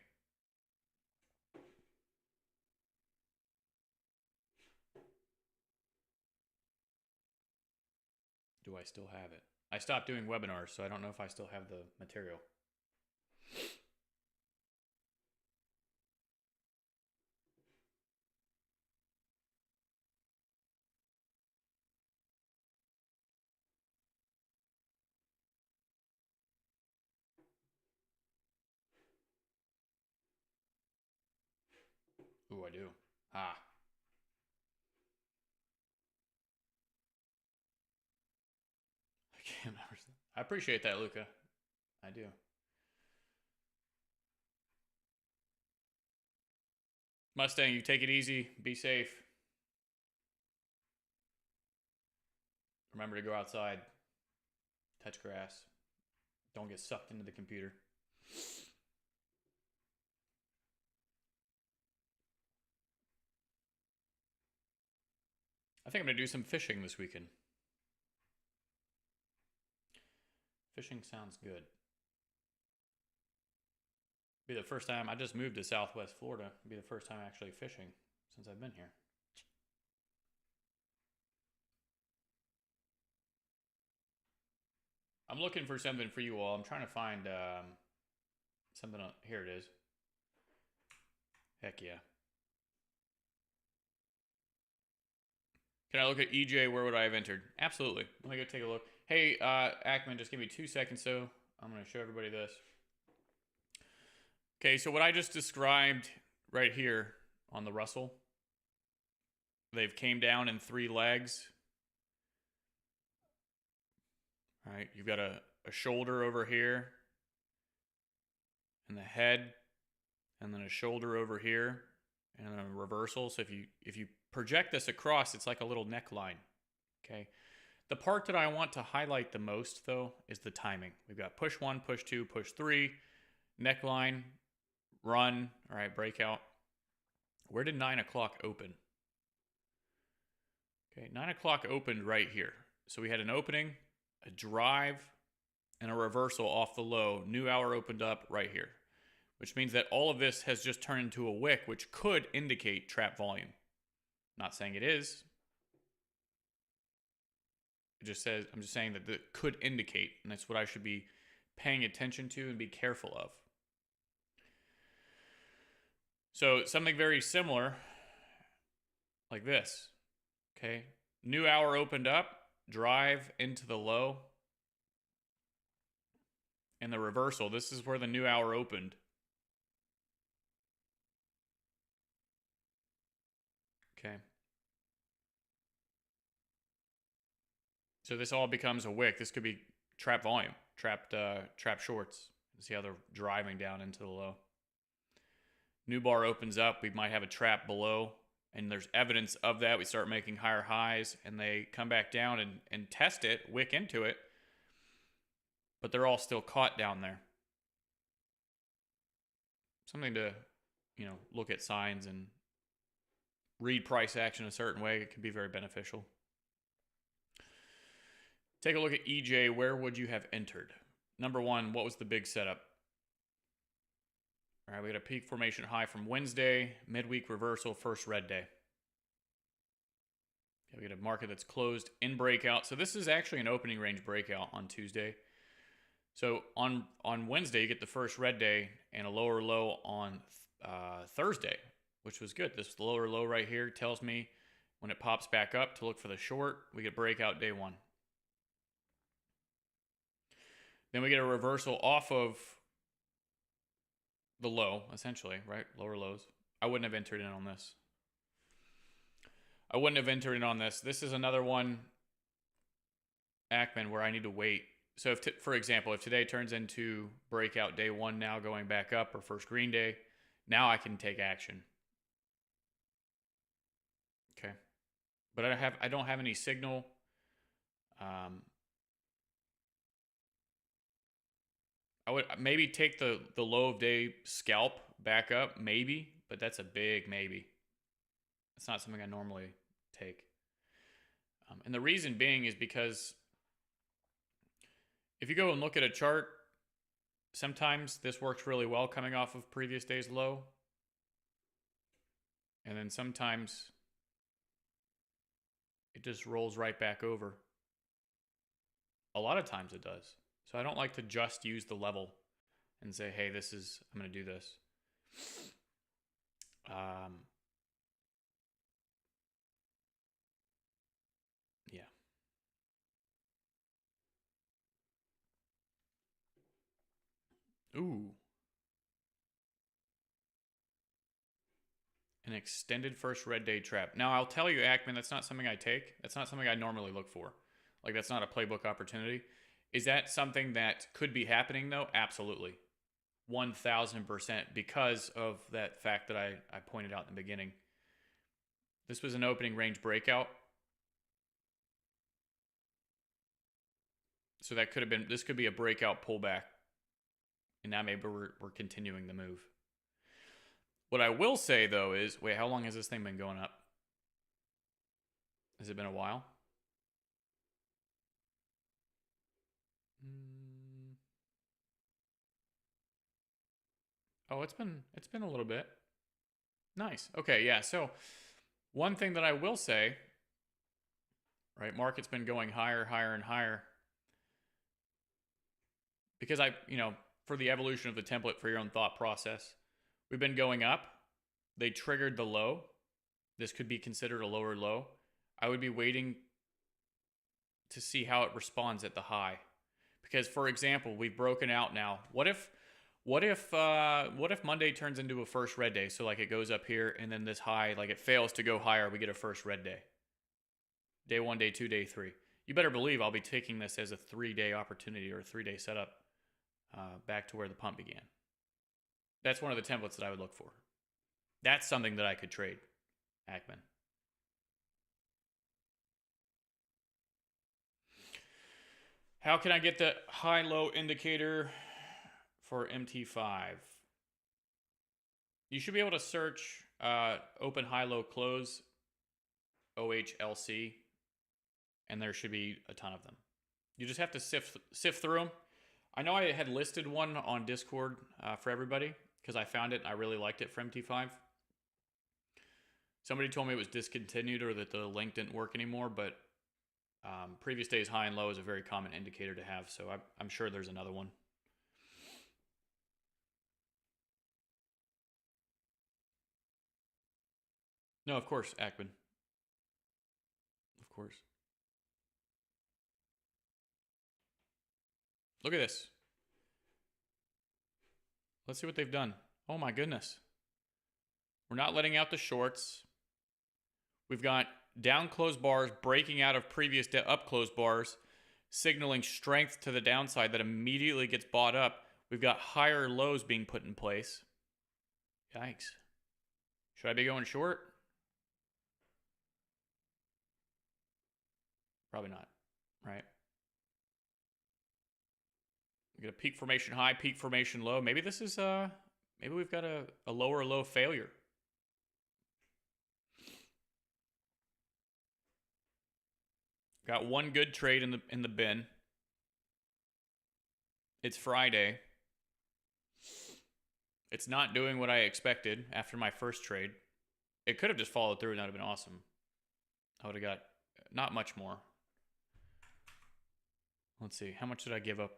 Do I still have it? I stopped doing webinars, so I don't know if I still have the material. Ooh, I do. Ah. I can't remember. I appreciate that, Luca. I do. Mustang, you take it easy. Be safe. Remember to go outside. Touch grass. Don't get sucked into the computer. I think I'm going to do some fishing this weekend. Fishing sounds good. Be the first time. I just moved to Southwest Florida. Be the first time actually fishing since I've been here. I'm looking for something for you all. I'm trying to find something. Here it is. Heck yeah. Can I look at EJ? Where would I have entered? Absolutely. Let me go take a look. Hey, Ackman, just give me 2 seconds, so I'm going to show everybody this. Okay, so what I just described right here on the Russell, they've came down in 3 legs. All right, you've got a shoulder over here, and the head, and then a shoulder over here, and then a reversal. So if you project this across, it's like a little neckline. Okay. The part that I want to highlight the most, though, is the timing. We've got push 1, push 2, push 3, neckline, run. All right, breakout. Where did 9 o'clock open? Okay, 9 o'clock opened right here. So we had an opening, a drive, and a reversal off the low. New hour opened up right here, which means that all of this has just turned into a wick, which could indicate trap volume. Not saying it is. It just says, I'm just saying that it could indicate, and that's what I should be paying attention to and be careful of. So something very similar, like this. Okay, new hour opened up, drive into the low, and the reversal. This is where the new hour opened. Okay. So this all becomes a wick. This could be trap volume, trap shorts. See how they're driving down into the low. New bar opens up. We might have a trap below, and there's evidence of that. We start making higher highs, and they come back down and test it, wick into it, but they're all still caught down there. Something to, look at signs and read price action a certain way. It can be very beneficial. Take a look at EJ. Where would you have entered? Number 1, what was the big setup? All right, we got a peak formation high from Wednesday, midweek reversal, first red day. Okay, we got a market that's closed in breakout. So this is actually an opening range breakout on Tuesday. So on Wednesday, you get the first red day and a lower low on Thursday, which was good. This lower low right here tells me when it pops back up to look for the short. We get breakout day 1. Then we get a reversal off of the low, essentially, right? Lower lows. I wouldn't have entered in on this. This is another one, Ackman, where I need to wait. So for example, if today turns into breakout day 1 now going back up, or first green day, now I can take action. Okay. But I don't have any signal. I would maybe take the low of day scalp back up, maybe, but that's a big maybe. It's not something I normally take. And the reason being is because if you go and look at a chart, sometimes this works really well coming off of previous day's low. And then sometimes it just rolls right back over. A lot of times it does. So I don't like to just use the level and say, hey, I'm going to do this. Yeah. Ooh. An extended first red day trap. Now, I'll tell you, Ackman, that's not something I take. That's not something I normally look for. Like, that's not a playbook opportunity. Is that something that could be happening, though? Absolutely. 1000% because of that fact that I pointed out in the beginning. This was an opening range breakout. So that could have been, this could be a breakout pullback. And now maybe we're continuing the move. What I will say though is, wait, how long has this thing been going up? Has it been a while? Oh, it's been a little bit. Nice. Okay, yeah. So one thing that I will say, right, market's been going higher, higher, and higher. Because for the evolution of the template for your own thought process, we've been going up. They triggered the low. This could be considered a lower low. I would be waiting to see how it responds at the high. Because, for example, we've broken out now. What if Monday turns into a first red day? So like it goes up here and then this high, like it fails to go higher, we get a first red day. Day 1, day 2, day 3. You better believe I'll be taking this as a 3-day opportunity or a 3-day setup back to where the pump began. That's one of the templates that I would look for. That's something that I could trade, Ackman. How can I get the high-low indicator for MT5? You should be able to search open, high-low, close, OHLC, and there should be a ton of them. You just have to sift through them. I know I had listed one on Discord for everybody because I found it and I really liked it for MT5. Somebody told me it was discontinued or that the link didn't work anymore, but previous days high and low is a very common indicator to have, so I'm sure there's another one. No, of course, Ackman. Of course. Look at this. Let's see what they've done. Oh my goodness. We're not letting out the shorts. We've got down closed bars breaking out of previous up closed bars, signaling strength to the downside that immediately gets bought up. We've got higher lows being put in place. Yikes. Should I be going short? Probably not, right? We get a peak formation high, peak formation low. Maybe this is maybe we've got a lower low failure. Got one good trade in the bin. It's Friday. It's not doing what I expected after my first trade. It could have just followed through and that would have been awesome. I would have got not much more. Let's see. How much did I give up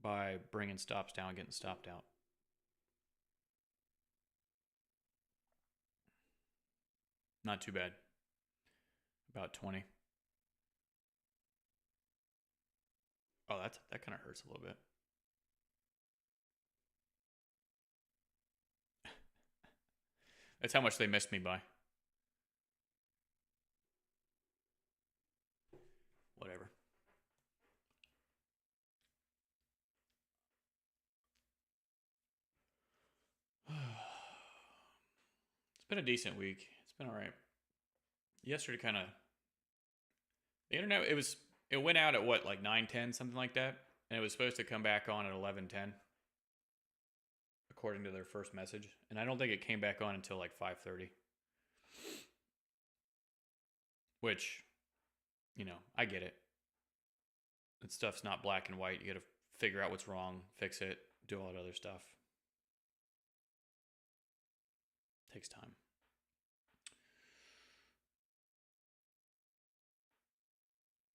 by bringing stops down, getting stopped out? Not too bad. About 20. Oh, that kind of hurts a little bit. That's how much they missed me by. Whatever. It's been a decent week. It's been all right. Yesterday kind of... The internet, it went out at what, like 9:10, something like that? And it was supposed to come back on at 11:10. According to their first message. And I don't think it came back on until like 5:30. Which, I get it. That stuff's not black and white. You got to figure out what's wrong, fix it, do all that other stuff. Takes time.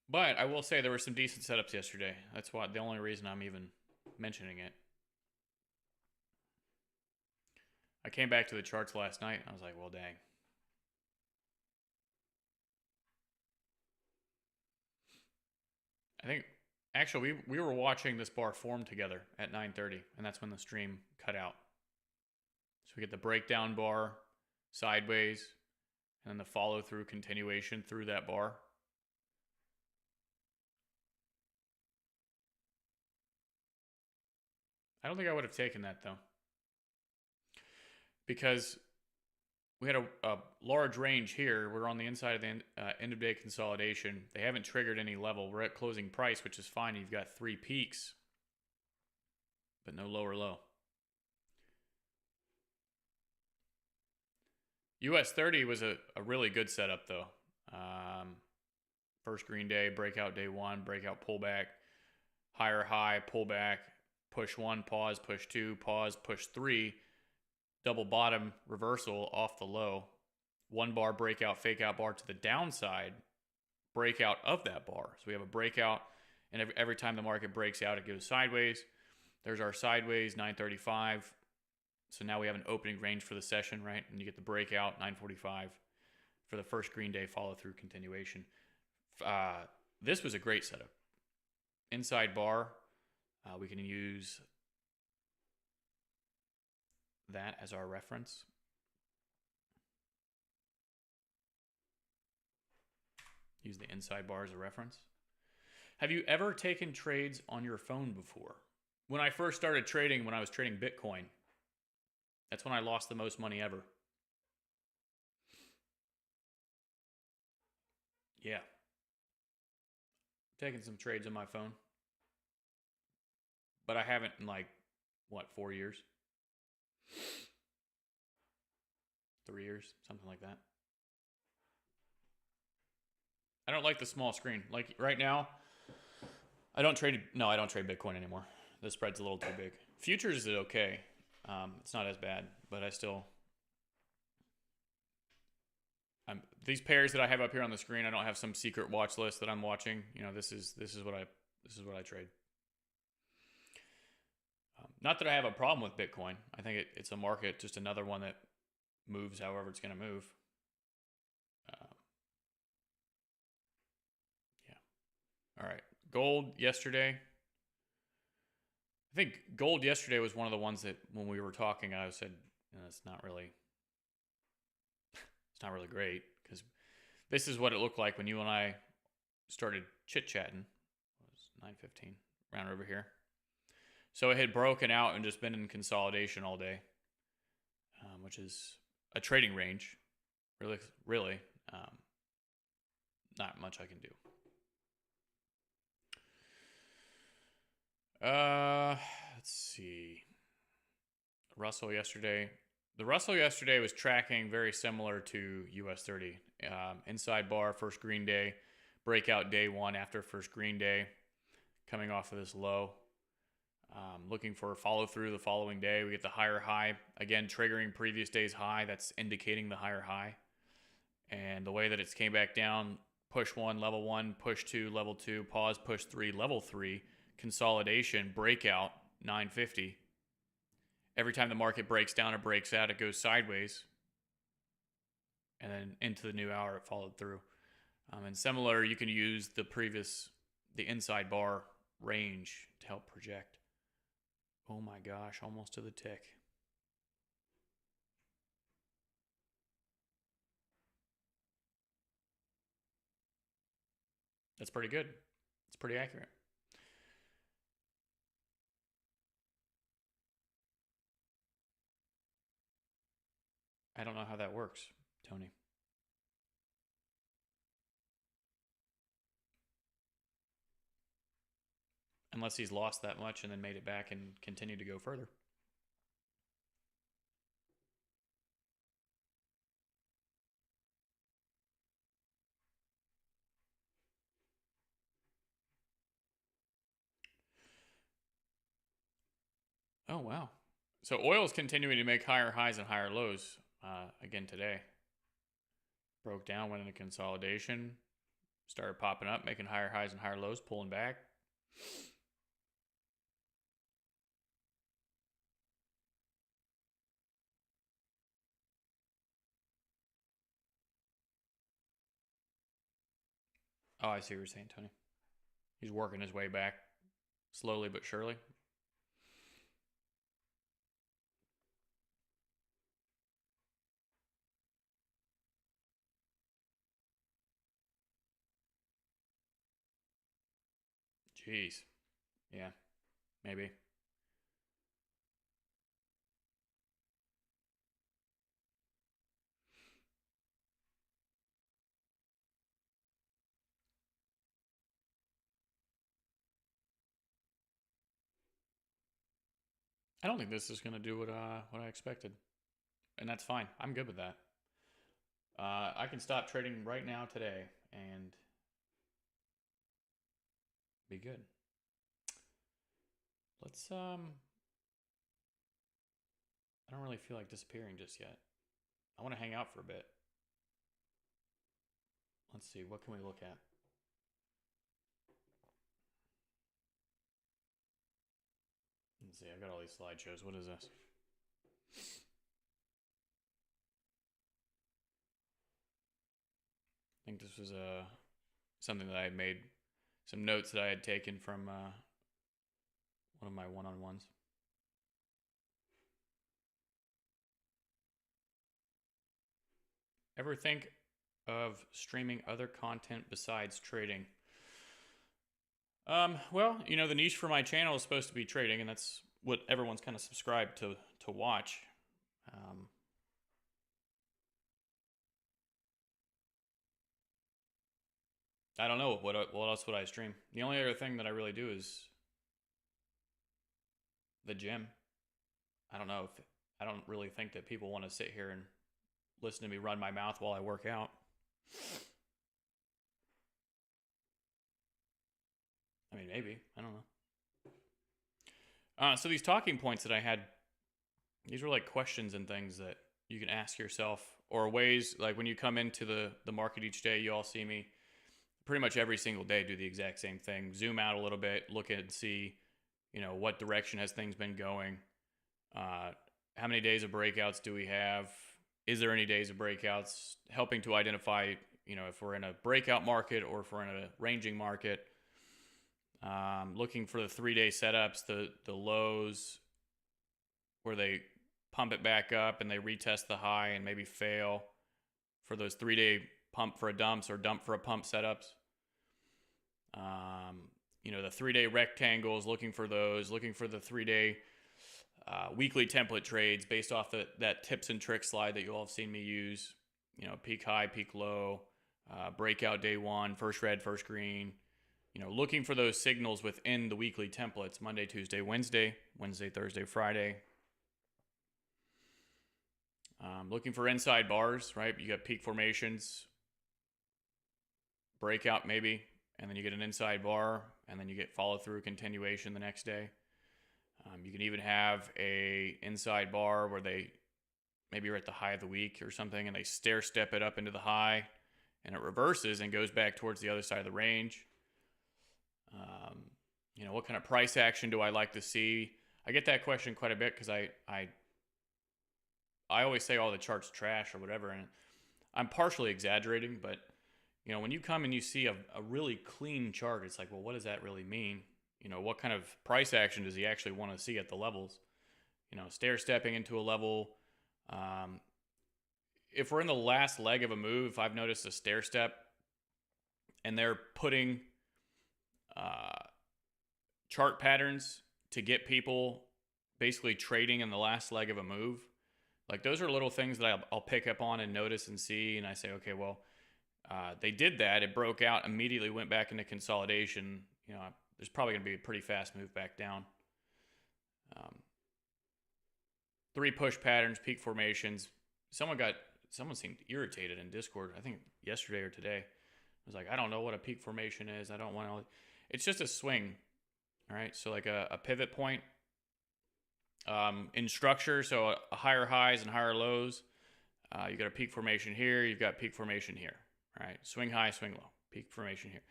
But I will say there were some decent setups yesterday. That's why the only reason I'm even mentioning it. I came back to the charts last night and I was like, well, dang. I think, actually, we were watching this bar form together at 9:30, and that's when the stream cut out. So we get the breakdown bar sideways, and then the follow-through continuation through that bar. I don't think I would have taken that, though. because we had a large range here. We're on the inside of the end of day consolidation. They haven't triggered any level. We're at closing price, which is fine. You've got 3 peaks, but no lower low. US 30 was a really good setup, though. First green day, breakout day 1, breakout pullback, higher high, pullback, push 1, pause, push 2, pause, push 3, double bottom reversal off the low, 1 bar breakout, fake out bar to the downside, breakout of that bar. So we have a breakout, and every time the market breaks out, it goes sideways. There's our sideways, 935. So now we have an opening range for the session, right? And you get the breakout, 945 for the first green day follow through continuation. This was a great setup. Inside bar, we can use that as our reference. Use the inside bar as a reference. Have you ever taken trades on your phone before? When I first started trading, when I was trading Bitcoin, that's when I lost the most money ever. Yeah. Taking some trades on my phone. But I haven't in like, what, 4 years? 3 years, something like that. I don't like the small screen. Like right now, I don't trade Bitcoin anymore. The spread's a little too big. Futures is okay. It's not as bad, but I still... these pairs that I have up here on the screen, I don't have some secret watch list that I'm watching. You know, this is what I trade. Not that I have a problem with Bitcoin. I think it's a market, just another one that moves however it's going to move. Yeah. All right. Gold yesterday. I think gold yesterday was one of the ones that when we were talking, I said, you know, it's not really great, because this is what it looked like when you and I started chit-chatting. It was 9:15, around over here. So it had broken out and just been in consolidation all day, which is a trading range. Really, not much I can do. Let's see. Russell yesterday. The Russell yesterday was tracking very similar to US 30. Inside bar, first green day, breakout day 1 after first green day, coming off of this low. Looking for a follow through the following day. We get the higher high, again triggering previous day's high. That's indicating the higher high. And the way that it's came back down, push 1, level 1, push 2, level 2, pause, push 3, level 3, consolidation, breakout, 950. Every time the market breaks down or breaks out, it goes sideways. And then into the new hour, it followed through. And similar, you can use the inside bar range to help project. Oh my gosh, almost to the tick. That's pretty good. It's pretty accurate. I don't know how that works, Tony. Unless he's lost that much and then made it back and continued to go further. Oh, wow. So oil is continuing to make higher highs and higher lows again today. Broke down, went into consolidation, started popping up, making higher highs and higher lows, pulling back. Oh, I see what you're saying, Tony. He's working his way back slowly but surely. Jeez. Yeah, maybe. I don't think this is going to do what I expected. And that's fine. I'm good with that. I can stop trading right now today and be good. Let's, I don't really feel like disappearing just yet. I want to hang out for a bit. Let's see, what can we look at? Let's see, I've got all these slideshows. What is this? I think this was something that I had made, some notes that I had taken from one of my one-on-ones. Ever think of streaming other content besides trading? Well, you know, the niche for my channel is supposed to be trading, and that's what everyone's kind of subscribed to watch. I don't know what else would I stream. The only other thing that I really do is the gym. I don't know if I don't really think that people want to sit here and listen to me run my mouth while I work out. I mean, maybe. I don't know. So these talking points that I had, these were like questions and things that you can ask yourself, or ways, like when you come into the market each day, you all see me pretty much every single day do the exact same thing. Zoom out a little bit, look at and see, you know, what direction has things been going. How many days of breakouts do we have? Is there any days of breakouts? Helping to identify, you know, if we're in a breakout market or if we're in a ranging market. Looking for the 3-day setups, the lows, where they pump it back up and they retest the high and maybe fail, for those 3-day pump for a dumps or dump for a pump setups. You know, the 3-day rectangles, looking for those, looking for the 3-day weekly template trades based off that tips and tricks slide that you all have seen me use. You know, peak high, peak low, breakout day one, first red, first green. You know, looking for those signals within the weekly templates: Monday, Tuesday, Wednesday, Thursday, Friday. Looking for inside bars, right? You got peak formations, breakout maybe, and then you get an inside bar, and then you get follow through continuation the next day. You can even have a inside bar where they maybe are at the high of the week or something, and they stair step it up into the high, and it reverses and goes back towards the other side of the range. You know, what kind of price action do I like to see? I get that question quite a bit because I always say all the charts trash or whatever, and I'm partially exaggerating, but you know, when you come and you see a really clean chart, it's like, well, what does that really mean? You know, what kind of price action does he actually want to see at the levels? You know, stair stepping into a level. If we're in the last leg of a move, if I've noticed a stair step and they're putting chart patterns to get people basically trading in the last leg of a move, like those are little things that I'll pick up on and notice and see, and I say, okay, well, they did that. It broke out, immediately went back into consolidation. You know, there's probably going to be a pretty fast move back down. 3 push patterns, peak formations. Someone seemed irritated in Discord, I think yesterday or today. It was like, I don't know what a peak formation is. I don't want to. It's just a swing. All right. So like a pivot point in structure. So a higher highs and higher lows. You got a peak formation here. You've got peak formation here. All right. Swing high, swing low. Peak formation here.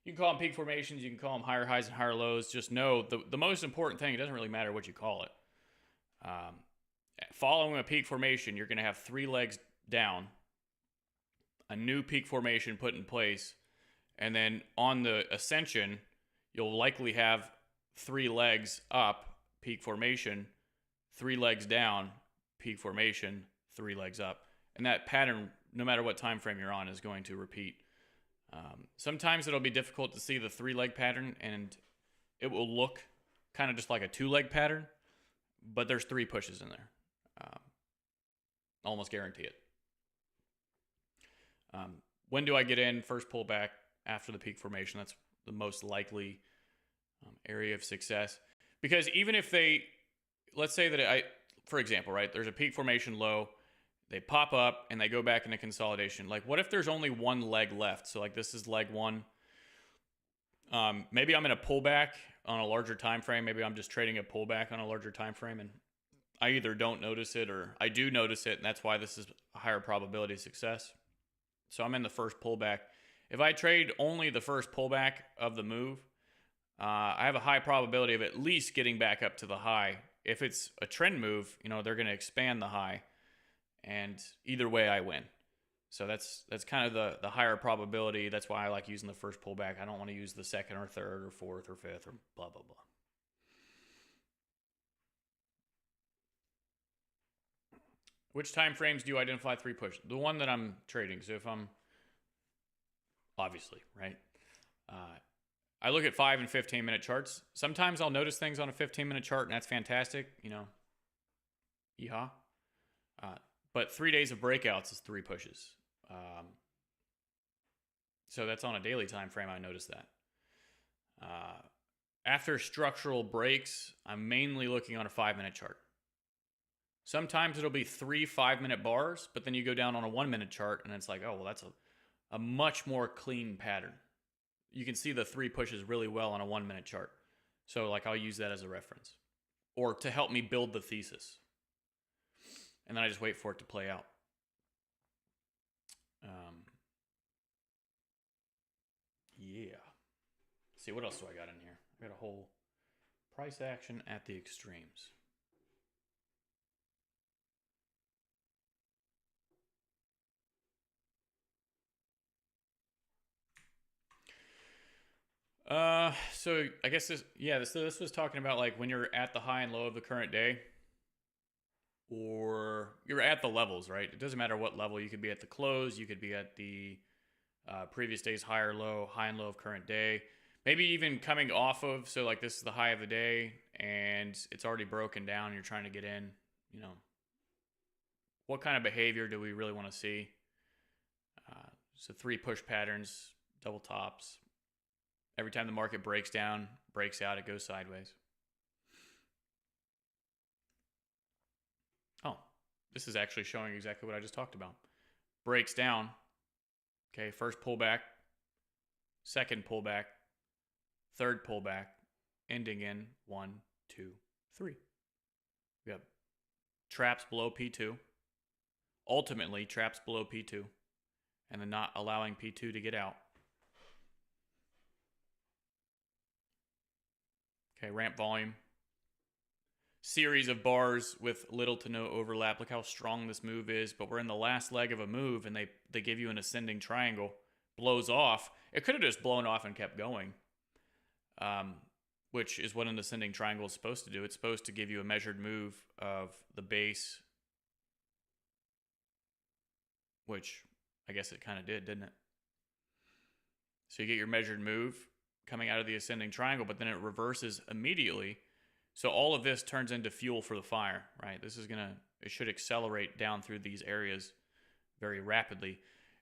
You can call them peak formations. You can call them higher highs and higher lows. Just know the most important thing, it doesn't really matter what you call it. Following a peak formation, you're going to have 3 legs down, a new peak formation put in place, and then on the ascension, you'll likely have 3 legs up, peak formation, 3 legs down, peak formation, 3 legs up. And that pattern, no matter what time frame you're on, is going to repeat. Sometimes it'll be difficult to see the 3-leg pattern, and it will look kind of just like a 2-leg pattern, but there's 3 pushes in there. Almost guarantee it. When do I get in? First pullback after the peak formation. That's the most likely area of success. Because even if they let's say that for example, right, there's a peak formation low, they pop up and they go back into consolidation. Like, what if there's only one leg left? So like this is leg one. Maybe I'm in a pullback on a larger time frame. Maybe I'm just trading a pullback on a larger time frame, and I either don't notice it or I do notice it, and that's why this is a higher probability of success. So I'm in the first pullback. If I trade only the first pullback of the move, I have a high probability of at least getting back up to the high. If it's a trend move, they're going to expand the high, and either way I win. So that's kind of the higher probability. That's why I like using the first pullback. I don't want to use the second or third or fourth or fifth or blah, blah, blah. Which time frames do you identify 3 push? The one that I'm trading. So if I'm, obviously, right? I look at 5 and 15-minute charts. Sometimes I'll notice things on a 15-minute chart, and that's fantastic. Yeehaw. But 3 days of breakouts is 3 pushes. So that's on a daily time frame. I notice that. After structural breaks, I'm mainly looking on a 5-minute chart. Sometimes it'll be 3 5-minute bars, but then you go down on a 1-minute chart, and it's like, oh, well, that's a much more clean pattern. You can see the 3 pushes really well on a 1-minute chart. So like I'll use that as a reference or to help me build the thesis. And then I just wait for it to play out. Yeah. Let's see, what else do I got in here? I got a whole price action at the extremes. So I guess this was talking about like when you're at the high and low of the current day, or you're at the levels, right? It doesn't matter what level. You could be at the close, you could be at the previous day's high or low, high and low of current day. Maybe even coming off of, so like this is the high of the day and it's already broken down and you're trying to get in, what kind of behavior do we really want to see? So 3 push patterns, double tops. Every time the market breaks down, breaks out, it goes sideways. Oh, this is actually showing exactly what I just talked about. Breaks down. Okay, first pullback, second pullback, third pullback, ending in 1, 2, 3. We have traps below P2, ultimately traps below P2, and then not allowing P2 to get out. Okay, ramp volume. Series of bars with little to no overlap. Look how strong this move is, but we're in the last leg of a move and they give you an ascending triangle. Blows off. It could have just blown off and kept going, which is what an ascending triangle is supposed to do. It's supposed to give you a measured move of the base, which I guess it kind of did, didn't it? So you get your measured move coming out of the ascending triangle, but then it reverses immediately. So all of this turns into fuel for the fire, right? It should accelerate down through these areas very rapidly.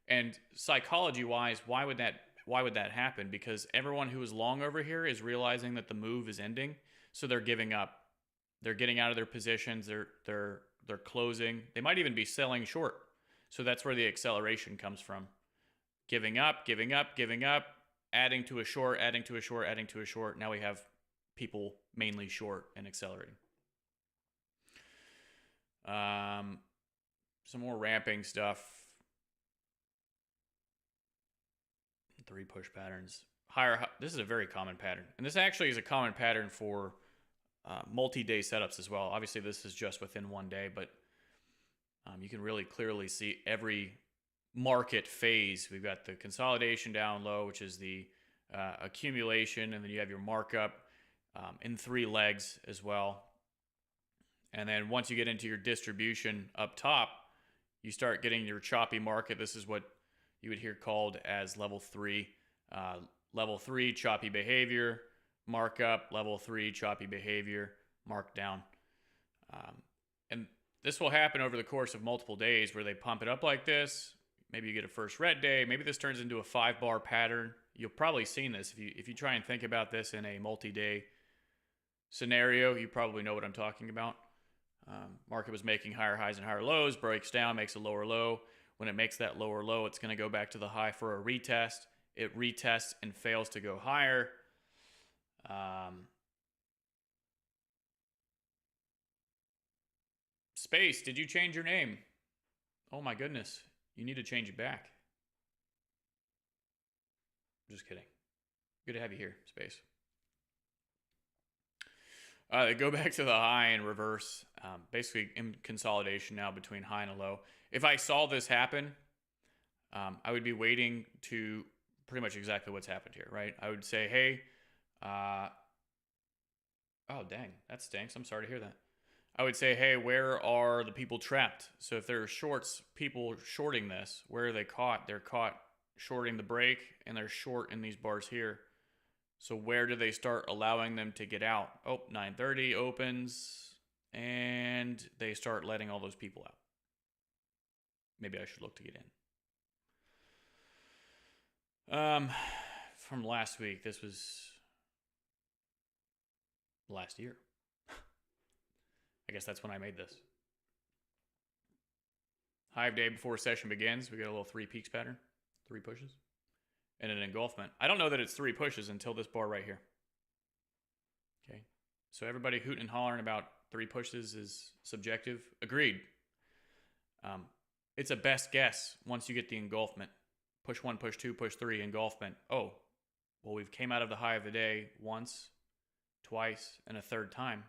And psychology-wise, why would that happen? Because everyone who is long over here is realizing that the move is ending, so they're giving up. They're getting out of their positions. They're closing. They might even be selling short. So that's where the acceleration comes from. Giving up, giving up, giving up, adding to a short, adding to a short, adding to a short. Now we have people mainly short and accelerating. Some more ramping stuff. 3 push patterns. This is a very common pattern. And this actually is a common pattern for multi-day setups as well. Obviously, this is just within one day, but you can really clearly see every market phase. We've got the consolidation down low, which is the accumulation, and then you have your markup in 3 legs as well. And then once you get into your distribution up top, you start getting your choppy market. This is what you would hear called as level 3. Level 3, choppy behavior, markup. Level 3, choppy behavior, mark down. And this will happen over the course of multiple days where they pump it up like this. Maybe you get a first red day. Maybe this turns into a 5-bar pattern. You'll probably seen this if you try and think about this in a multi-day scenario, you probably know what I'm talking about. Market was making higher highs and higher lows, breaks down, makes a lower low. When it makes that lower low, it's going to go back to the high for a retest. It retests and fails to go higher. Space, did you change your name? Oh my goodness. You need to change it back. Just kidding. Good to have you here, Space. Go back to the high and reverse. Basically in consolidation now between high and a low. If I saw this happen, I would be waiting to pretty much exactly what's happened here, right? I would say, hey, oh, dang, that stinks. I'm sorry to hear that. I would say, hey, where are the people trapped? So if there are shorts, people shorting this, where are they caught? They're caught shorting the break, and they're short in these bars here. So where do they start allowing them to get out? Oh, 9:30 opens, and they start letting all those people out. Maybe I should look to get in. From last week, this was last year. I guess that's when I made this. Hive day before session begins. We got a little 3 peaks pattern, 3 pushes, and an engulfment. I don't know that it's 3 pushes until this bar right here. Okay. So everybody hooting and hollering about 3 pushes is subjective. Agreed. It's a best guess once you get the engulfment. Push 1, push 2, push 3, engulfment. Oh, well, we've came out of the high of the day once, twice, and a third time.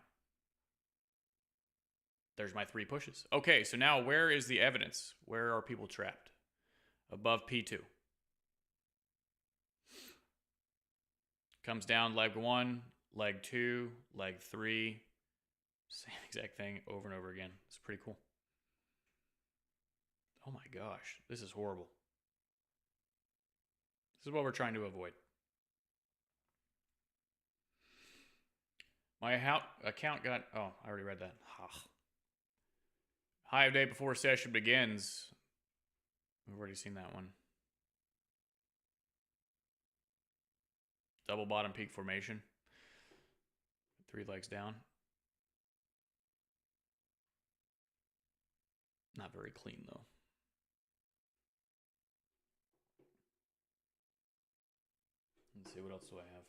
There's my 3 pushes. Okay, so now where is the evidence? Where are people trapped? Above P2. Comes down leg 1, leg 2, leg 3. Same exact thing over and over again. It's pretty cool. Oh my gosh, this is horrible. This is what we're trying to avoid. My account got... Oh, I already read that. High of day before session begins. We've already seen that one. Double bottom peak formation. 3 legs down. Not very clean though. Let's see, what else do I have?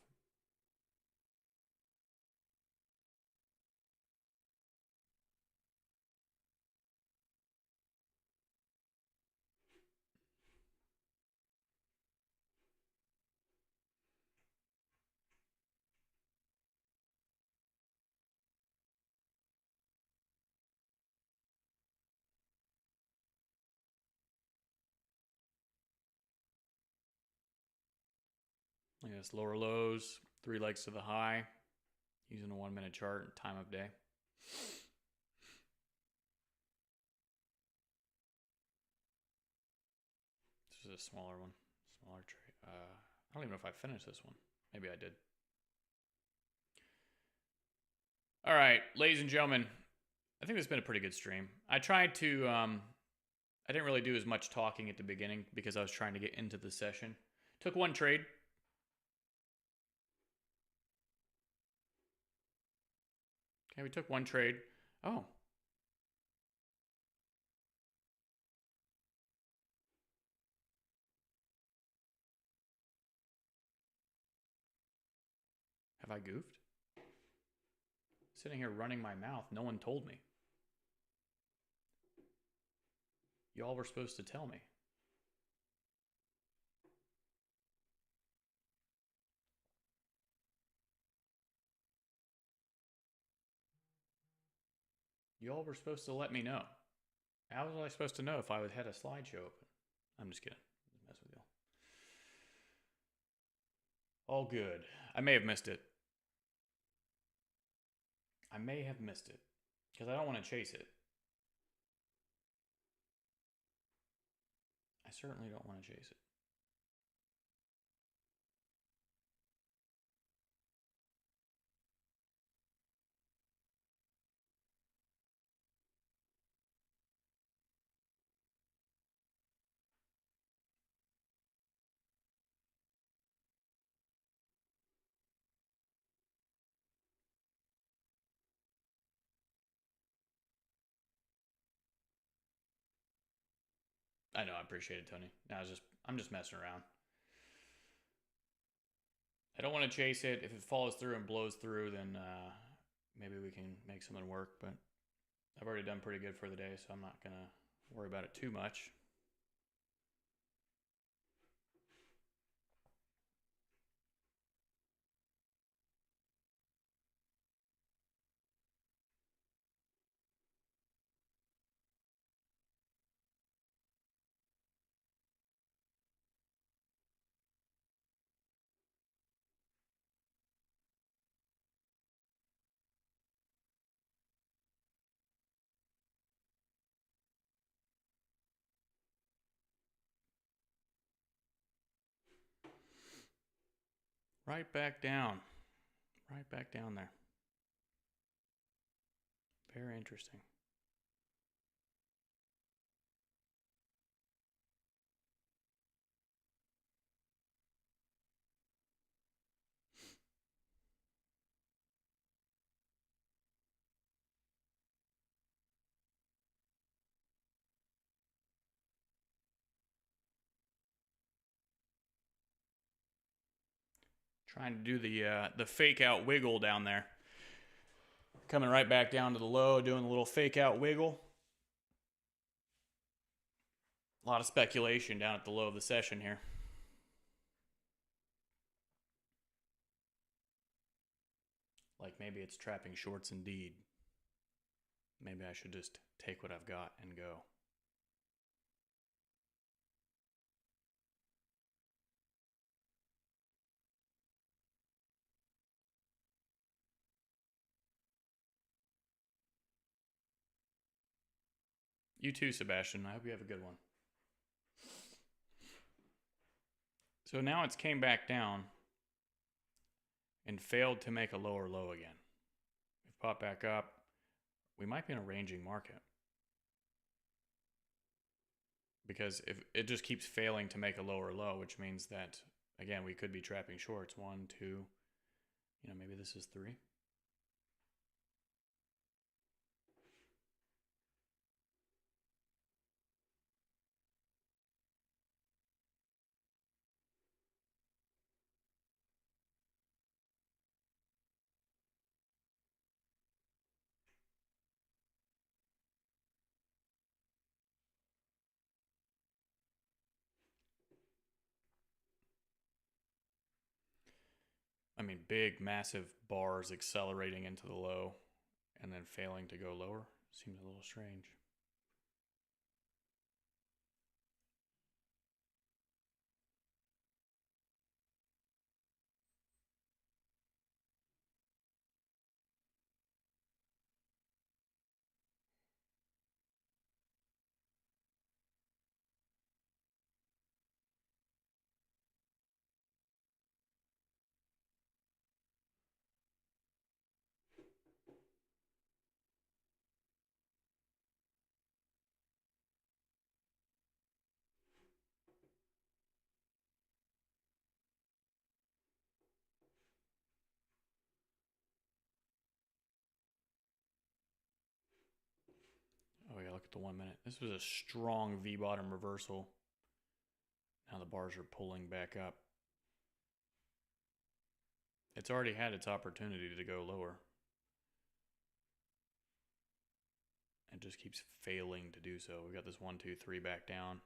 I guess lower lows, 3 legs to the high, using a 1-minute chart, time of day. This is a smaller one, smaller trade. I don't even know if I finished this one. Maybe I did. All right, ladies and gentlemen, I think this has been a pretty good stream. I tried to, I didn't really do as much talking at the beginning because I was trying to get into the session. Took 1 trade. Okay, we took 1 trade. Oh. Have I goofed? Sitting here running my mouth. No one told me. Y'all were supposed to tell me. Y'all were supposed to let me know. How was I supposed to know if I had a slideshow open? I'm just kidding. Mess with y'all. All good. I may have missed it. I may have missed it because I don't want to chase it. I certainly don't want to chase it. I know, I appreciate it, Tony. No, I'm just messing around. I don't want to chase it. If it follows through and blows through, then maybe we can make something work. But I've already done pretty good for the day, so I'm not going to worry about it too much. Right back down. Right back down there. Very interesting. Trying to do the fake out wiggle down there. Coming right back down to the low, doing a little fake out wiggle. A lot of speculation down at the low of the session here. Like maybe it's trapping shorts indeed. Maybe I should just take what I've got and go. You too, Sebastian. I hope you have a good one. So now it's came back down and failed to make a lower low again. We've popped back up. We might be in a ranging market. Because if it just keeps failing to make a lower low, which means that, again, we could be trapping shorts. 1, 2, maybe this is 3. I mean, big, massive bars accelerating into the low and then failing to go lower seems a little strange. Oh yeah, look at the 1 minute. This was a strong V-bottom reversal. Now the bars are pulling back up. It's already had its opportunity to go lower. It just keeps failing to do so. We got this 1, 2, 3 back down.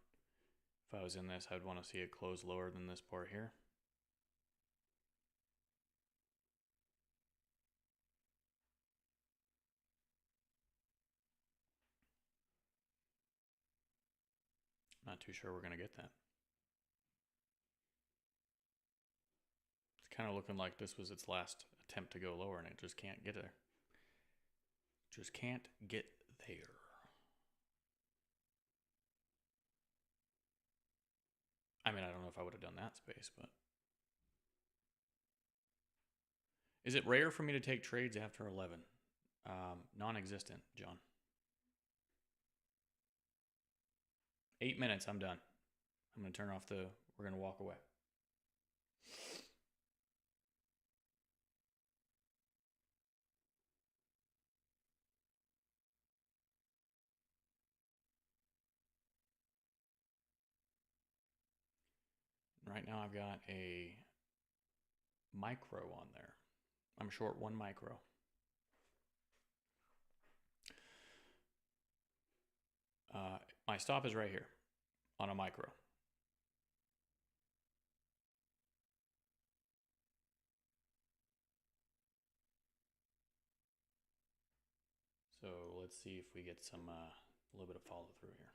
If I was in this, I'd want to see it close lower than this part here. Not too sure we're going to get that. It's kind of looking like this was its last attempt to go lower and it just can't get there. Just can't get there. I mean, I don't know if I would have done that space, but... Is it rare for me to take trades after 11? Non-existent, John. 8 minutes, I'm done. I'm going to turn off the... We're going to walk away. right now I've got a micro on there. I'm short 1 micro. My stop is right here on a micro. So let's see if we get some a little bit of follow through here.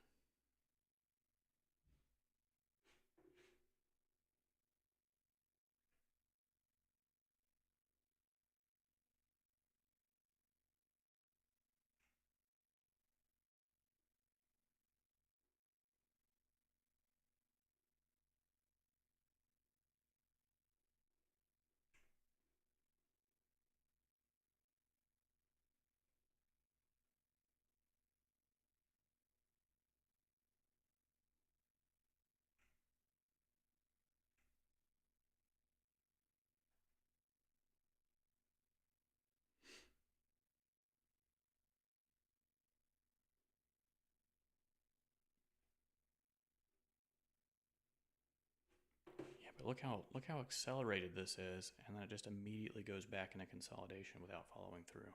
Yeah, but look how accelerated this is, and then it just immediately goes back into consolidation without following through.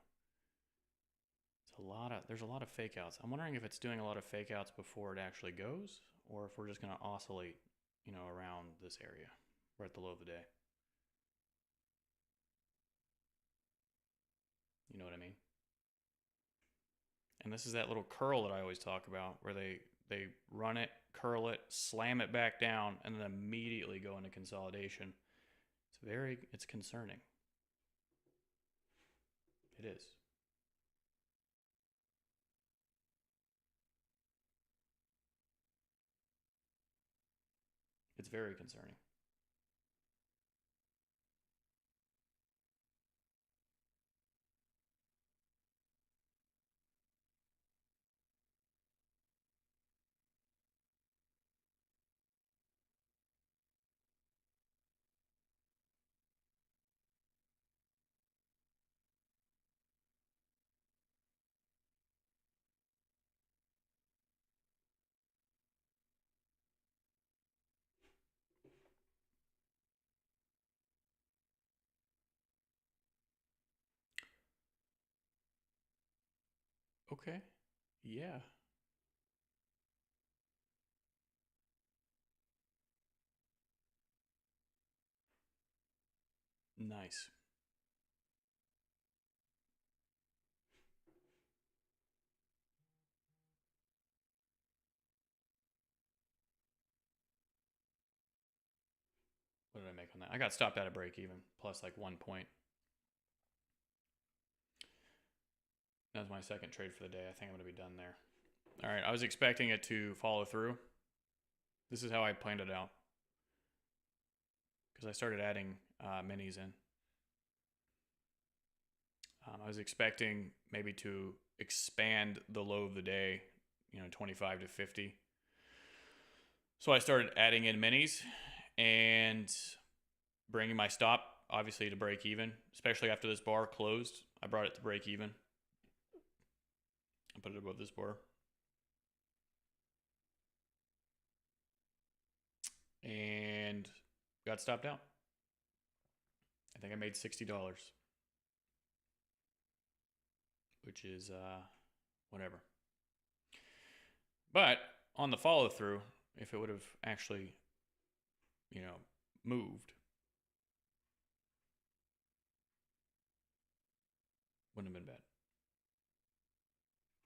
There's a lot of fake outs. I'm wondering if it's doing a lot of fake outs before it actually goes, or if we're just going to oscillate, around this area. We're at the low of the day. You know what I mean? And this is that little curl that I always talk about, where they run it, curl it, slam it back down, and then immediately go into consolidation. It's concerning. It is. It's very concerning. Okay. Yeah. Nice. What did I make on that? I got stopped out of break even, plus like 1 point. That was my second trade for the day. I think I'm going to be done there. All right, I was expecting it to follow through. This is how I planned it out, because I started adding minis in. I was expecting maybe to expand the low of the day, 25 to 50. So I started adding in minis and bringing my stop, obviously, to break even, especially after this bar closed. I brought it to break even. I put it above this bar. And got stopped out. I think I made $60, which is whatever. But on the follow through, if it would have actually, moved, wouldn't have been bad.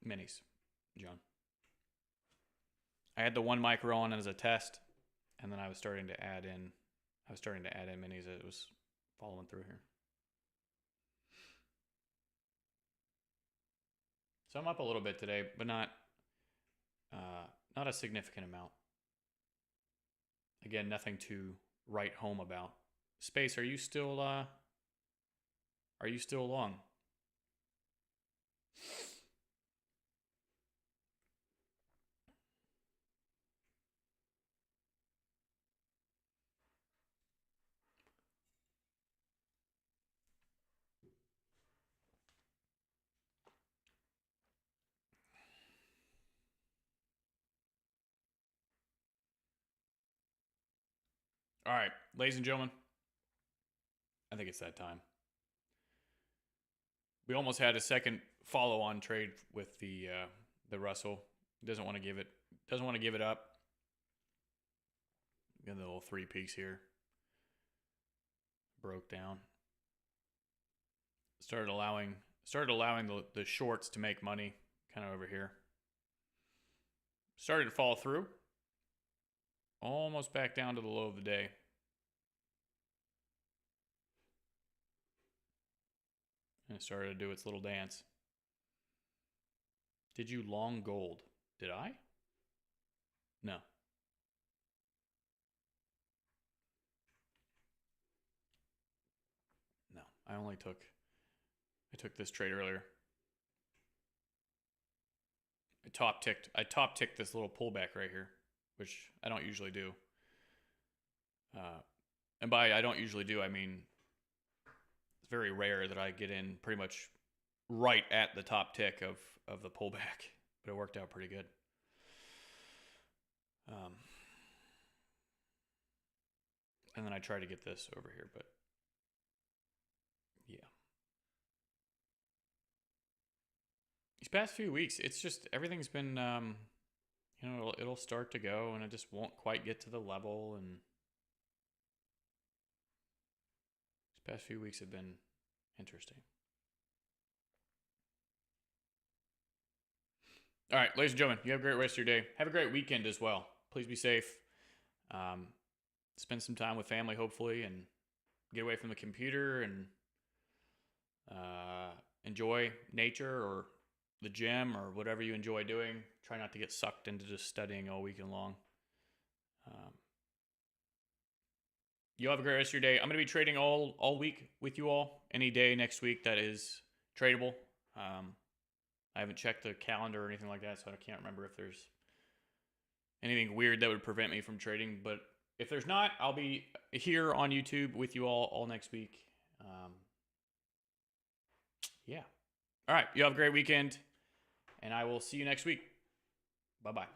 Minis, John. I had the 1 micro on as a test, and then I was starting to add in minis. It was following through here. So I'm up a little bit today, but not a significant amount. Again, nothing to write home about. Space, are you still long? All right, ladies and gentlemen, I think it's that time. We almost had a second follow-on trade with the Russell. Doesn't want to give it up. Got the little 3 peaks here. Broke down. Started allowing the shorts to make money, kind of over here. Started to fall through. Almost back down to the low of the day. And it started to do its little dance. Did you long gold? Did I? No. No, I took this trade earlier. I top ticked this little pullback right here, which I don't usually do. And by I don't usually do, I mean it's very rare that I get in pretty much right at the top tick of the pullback, but it worked out pretty good. And then I try to get this over here, but yeah. These past few weeks, it's just everything's been, it'll start to go and it just won't quite get to the level. And these past few weeks have been interesting. All right, ladies and gentlemen, you have a great rest of your day. Have a great weekend as well. Please be safe. Spend some time with family, hopefully, and get away from the computer and enjoy nature or the gym or whatever you enjoy doing. Try not to get sucked into just studying all weekend long. You have a great rest of your day. I'm going to be trading all week with you all. Any day next week that is tradable. I haven't checked the calendar or anything like that, so I can't remember if there's anything weird that would prevent me from trading. But if there's not, I'll be here on YouTube with you all next week. Yeah. All right. You have a great weekend, and I will see you next week. Bye-bye.